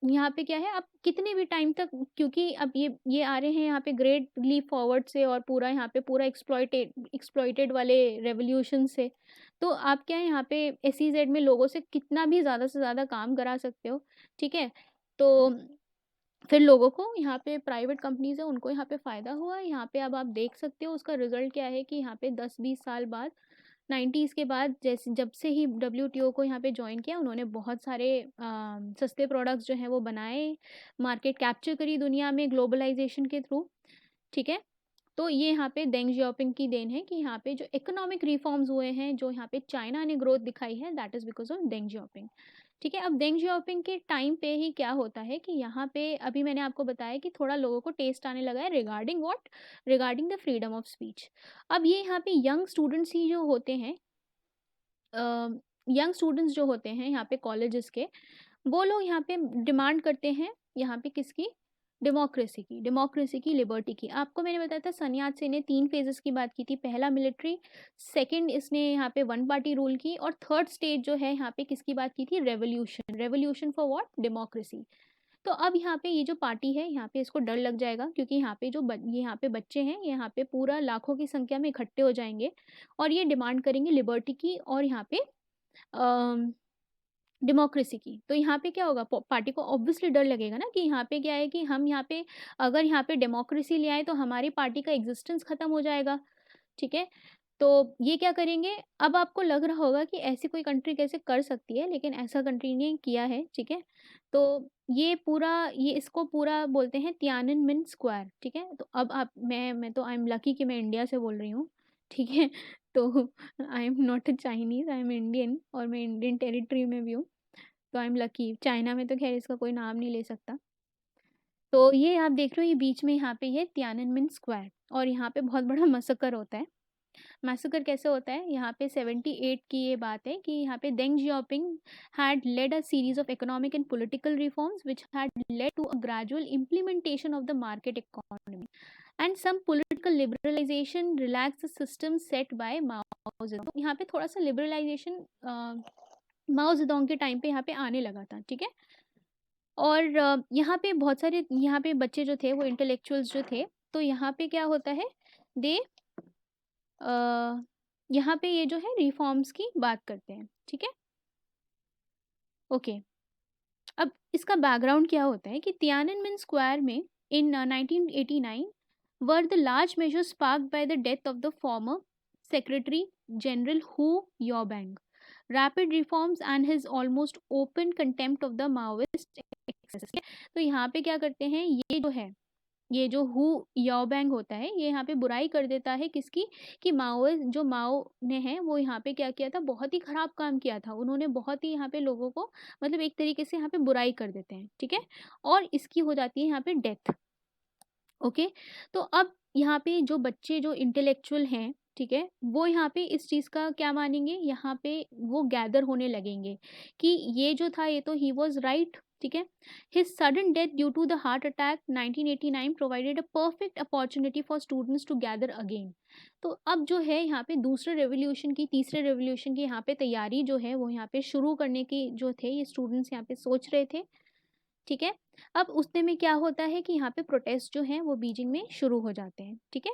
यहाँ पे क्या है, आप कितने भी टाइम तक, क्योंकि अब ये आ रहे हैं यहाँ पे ग्रेट लीप फॉरवर्ड से, और पूरा यहाँ पे पूरा एक्सप्लॉइटेड वाले रेवोल्यूशन से। तो आप क्या है यहाँ पे एसईजेड में लोगों से कितना भी ज़्यादा से ज़्यादा काम करा सकते हो, ठीक है। तो फिर लोगों को यहाँ पे प्राइवेट कंपनीज है उनको यहाँ पे फ़ायदा हुआ है। यहाँ पे अब आप देख सकते हो उसका रिजल्ट क्या है, कि यहाँ पे 10-20 साल बाद, 90s के बाद, जैसे जब से ही डब्ल्यूटीओ को यहाँ पे ज्वाइन किया, उन्होंने बहुत सारे सस्ते प्रोडक्ट्स जो हैं वो बनाए, मार्केट कैप्चर करी दुनिया में ग्लोबलाइजेशन के थ्रू, ठीक है। तो ये यहाँ पे डेंग जियाओपिंग की देन है कि यहाँ पे जो इकोनॉमिक रिफॉर्म्स हुए हैं, जो यहाँ पे चाइना ने ग्रोथ दिखाई है, that is because of Deng Xiaoping, ठीक है। अब डेंग जियाओपिंग के टाइम पे ही क्या होता है कि यहाँ पे अभी मैंने आपको बताया कि थोड़ा लोगों को टेस्ट आने लगा है regarding what, regarding the freedom of speech. अब ये यहाँ पे यंग स्टूडेंट्स ही जो होते हैं, यंग स्टूडेंट्स जो होते हैं यहाँ पे कॉलेजेस के, वो लोग यहाँ पे डिमांड करते हैं यहाँ पे किसकी, डेमोक्रेसी की, लिबर्टी की। आपको मैंने बताया था सन यात से ने 3 फेजेस की बात की थी, पहला मिलिट्री, सेकंड इसने यहाँ पे वन पार्टी रूल की, और थर्ड स्टेज जो है यहाँ पे किसकी बात की थी, revolution, revolution for what, democracy. तो अब यहाँ पे ये जो पार्टी है यहाँ पे इसको डर लग जाएगा, क्योंकि यहाँ पे ये यहाँ पे बच्चे हैं, यहाँ पे पूरा लाखों की संख्या में इकट्ठे हो जाएंगे, और ये डिमांड करेंगे लिबर्टी की, और यहाँ पे डेमोक्रेसी की। तो यहाँ पे क्या होगा, पार्टी को ऑब्वियसली डर लगेगा ना, कि यहाँ पे क्या है कि हम यहाँ पे अगर यहाँ पे डेमोक्रेसी ले आए तो हमारी पार्टी का एग्जिस्टेंस खत्म हो जाएगा, ठीक है। तो ये क्या करेंगे, अब आपको लग रहा होगा कि ऐसी कोई कंट्री कैसे कर सकती है, लेकिन ऐसा कंट्री ने किया है, ठीक है। तो ये इसको पूरा बोलते हैं तियाननमेन स्क्वायर, ठीक है। तो अब आप मैं तो आई एम लकी कि मैं इंडिया से बोल रही हूँ, ठीक है। तो I am not a Chinese, I am Indian, और मैं इंडियन टेरिटरी में भी हूँ। तो आई एम लकी, चाइना में तो खैर इसका कोई नाम नहीं ले सकता। तो ये आप देख रहे हो, ये बीच में यहाँ पे ये तियाननमेन स्क्वायर, और यहाँ पे बहुत बड़ा मसकर होता है। मैसेकर कैसे होता है, यहाँ पे 78 की ये बात है कि यहाँ पे Deng Xiaoping had led a series of economic and political reforms which had led to a gradual implementation of the market economy and some political liberalisation relax the system set by Mao Zedong. यहाँ पे थोड़ा सा liberalisation Mao Zedong के time पे यहाँ पे आने लगा था, ठीक है। और यहाँ पे बहुत सारे यहाँ पे बच्चे जो थे वो इंटेलेक्चुअल्स जो थे, तो यहाँ पे क्या होता है, दे यहाँ पे ये जो है रिफॉर्म्स की बात करते हैं, ठीक है। ओके, अब इसका बैकग्राउंड क्या होता है कि तियाननमेन स्क्वायर में in 1989 were the large major sparked by the death of the former secretary general Hu Yaobang, rapid reforms and his almost open contempt of the Maoist excess. तो यहाँ पे क्या करते हैं, ये जो हु याओबैंग होता है, ये यहाँ पे बुराई कर देता है किसकी, कि जो माओ ने है वो यहाँ पे क्या किया था, बहुत ही खराब काम किया था उन्होंने, बहुत ही यहाँ पे लोगों को मतलब एक तरीके से यहाँ पे बुराई कर देते हैं, ठीक है। और इसकी हो जाती है यहाँ पे डेथ। ओके, तो अब यहाँ पे जो बच्चे जो इंटेलेक्चुअल हैं, ठीक है, वो यहाँ पे इस चीज़ का क्या मानेंगे, यहाँ पे वो गैदर होने लगेंगे कि ये जो था ये तो ही वॉज राइट, ठीक है। His sudden death due to the heart attack 1989 provided a perfect opportunity for students to gather again. तो अब जो है यहाँ पे दूसरे रेवोल्यूशन की, तीसरे रेवोल्यूशन की यहाँ पे तैयारी जो है वो यहाँ पे शुरू करने की जो थे ये स्टूडेंट्स यहाँ पे सोच रहे थे, ठीक है। अब उतने में क्या होता है कि यहाँ पे प्रोटेस्ट जो हैं वो बीजिंग में शुरू हो जाते हैं, ठीक है।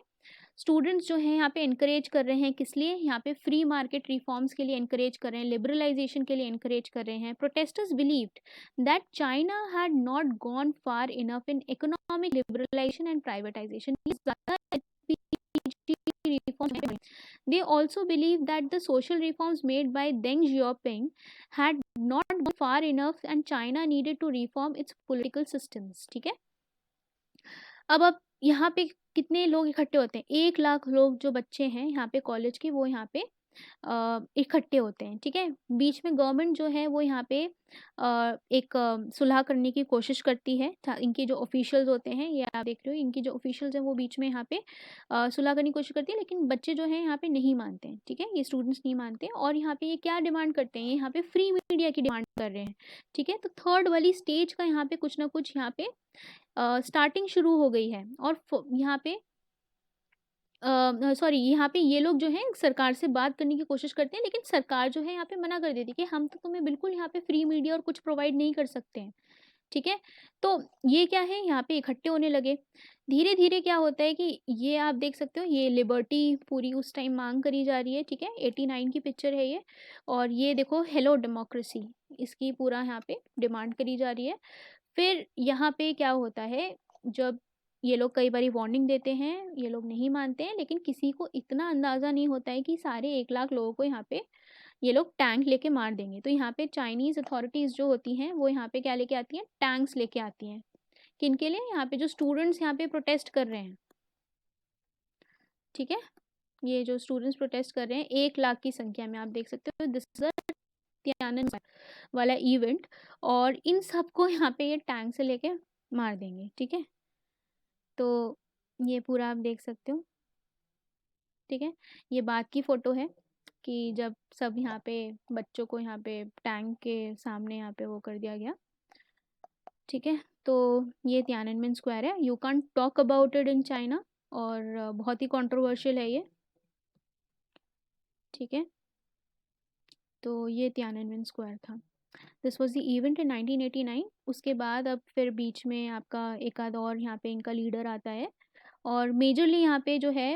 स्टूडेंट्स जो हैं यहाँ पे इनकरेज कर रहे हैं, किस लिए, यहाँ पे फ्री मार्केट रिफॉर्म्स के लिए इनकरेज कर रहे हैं, लिबरलाइजेशन के लिए इनकरेज कर रहे हैं। Protesters believed that China had not gone far enough in economic liberalisation and privatisation. They also believe that the social reforms made by Deng Xiaoping had not gone far enough and China needed to reform its political systems. ठीक है, अब यहाँ पे कितने लोग इकट्ठे होते हैं, 1 लाख लोग जो बच्चे हैं यहाँ पे कॉलेज के, वो यहाँ पे इकट्ठे होते हैं। ठीक है, बीच में गवर्नमेंट जो है वो यहाँ पे एक सुलह करने की कोशिश करती है। इनके जो ऑफिशियल्स होते हैं, ये आप देख रहे हो, इनकी जो ऑफिशियल्स हैं वो बीच में यहाँ पे सुलह करने की कोशिश करती है, लेकिन बच्चे जो हैं यहाँ पे नहीं मानते हैं। ठीक है, ये स्टूडेंट्स नहीं मानते हैं और यहाँ पे ये क्या डिमांड करते हैं, यहाँ पे फ्री मीडिया की डिमांड कर रहे हैं। ठीक है, तो थर्ड वाली स्टेज का यहाँ पे कुछ ना कुछ यहाँ पे स्टार्टिंग शुरू हो गई है। और यहाँ पे सॉरी, यहाँ पे ये लोग जो हैं सरकार से बात करने की कोशिश करते हैं, लेकिन सरकार जो है यहाँ पे मना कर देती है कि हम तो तुम्हें बिल्कुल यहाँ पे फ्री मीडिया और कुछ प्रोवाइड नहीं कर सकते हैं। ठीक है, तो ये क्या है, यहाँ पे इकट्ठे होने लगे। धीरे धीरे क्या होता है कि ये आप देख सकते हो, ये लिबर्टी पूरी उस टाइम मांग करी जा रही है। ठीक है, 89 की पिक्चर है ये, और ये देखो हेलो डेमोक्रेसी, इसकी पूरा यहाँ पे डिमांड करी जा रही है। फिर यहाँ पे क्या होता है, जब ये लोग कई बारी वार्निंग देते हैं, ये लोग नहीं मानते हैं, लेकिन किसी को इतना अंदाज़ा नहीं होता है कि सारे 1 लाख लोगों को यहाँ पे ये लोग टैंक लेके मार देंगे। तो यहाँ पे चाइनीज़ अथॉरिटीज़ जो होती हैं वो यहाँ पे क्या लेके आती हैं, टैंक्स लेके आती हैं। किन के लिए, यहाँ पे जो स्टूडेंट्स यहाँ पे प्रोटेस्ट कर रहे हैं। ठीक है, ये जो स्टूडेंट्स प्रोटेस्ट कर रहे हैं 1 लाख की संख्या में, आप देख सकते हो, दिस इज तियानन वाला इवेंट, और इन सबको यहाँ पे ये टैंक से लेके मार देंगे। ठीक है, तो ये पूरा आप देख सकते हो। ठीक है, ये बाद की फ़ोटो है कि जब सब यहाँ पे बच्चों को यहाँ पे टैंक के सामने यहाँ पे वो कर दिया गया। ठीक है, तो ये तियाननमेन स्क्वायर है, you can't talk about it in China, और बहुत ही कंट्रोवर्शियल है ये। ठीक है, तो ये तियाननमेन स्क्वायर था। This was the event in 1989। उसके बाद अब फिर बीच में आपका एक आध और यहाँ पे इनका लीडर आता है, और मेजरली यहाँ पे जो है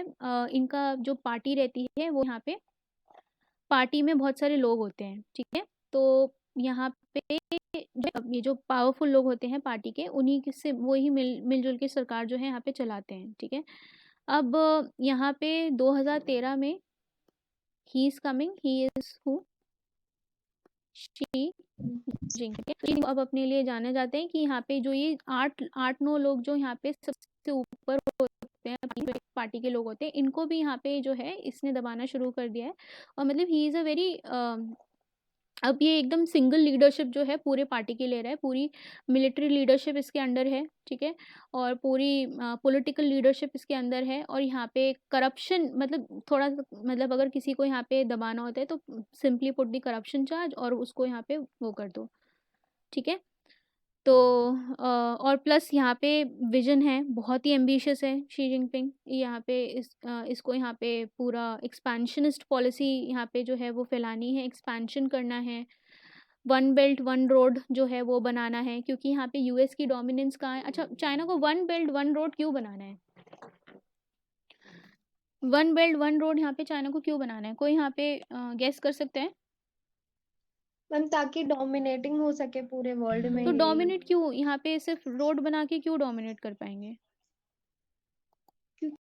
इनका जो पार्टी रहती है वो यहाँ पे पार्टी में बहुत सारे लोग होते हैं। ठीक है, तो यहाँ पे ये जो पावरफुल लोग होते हैं पार्टी के, उन्हीं से वही मिलजुल के सरकार जो है यहाँ पे चलाते हैं। ठीक है, अब यहाँ पे 2013 में he is coming, he is who, Xi Jing. अब अपने लिए जाने जाते हैं कि यहाँ पे जो ये 8-9 लोग जो यहाँ पे सबसे ऊपर होते हैं, पार्टी के लोग होते हैं, इनको भी यहाँ पे जो है इसने दबाना शुरू कर दिया है। और मतलब ही इज़ अ वेरी, अब ये एकदम सिंगल लीडरशिप जो है पूरे पार्टी की ले रहा है, पूरी मिलिट्री लीडरशिप इसके अंडर है। ठीक है, और पूरी पॉलिटिकल लीडरशिप इसके अंदर है, और यहाँ पे करप्शन, मतलब थोड़ा मतलब अगर किसी को यहाँ पे दबाना होता है तो simply put the corruption charge और उसको यहाँ पे वो कर दो। ठीक है, तो और प्लस यहाँ पे विजन है, बहुत ही एम्बिशियस है शी जिनपिंग। यहाँ पे इसको यहाँ पे पूरा एक्सपेंशनिस्ट पॉलिसी यहाँ पे जो है वो फैलानी है, एक्सपेंशन करना है, वन बेल्ट वन रोड जो है वो बनाना है, क्योंकि यहाँ पे यूएस की डोमिनेंस कहाँ है। अच्छा, चाइना को वन बेल्ट वन रोड क्यों बनाना है, वन बेल्ट वन रोड यहाँ पे चाइना को क्यों बनाना है, कोई यहाँ पे गेस कर सकते हैं। मैम ताकि डोमिनेटिंग हो सके पूरे वर्ल्ड में तो ये। डोमिनेट क्यों, यहाँ पे सिर्फ रोड बना के क्यों डोमिनेट कर पाएंगे।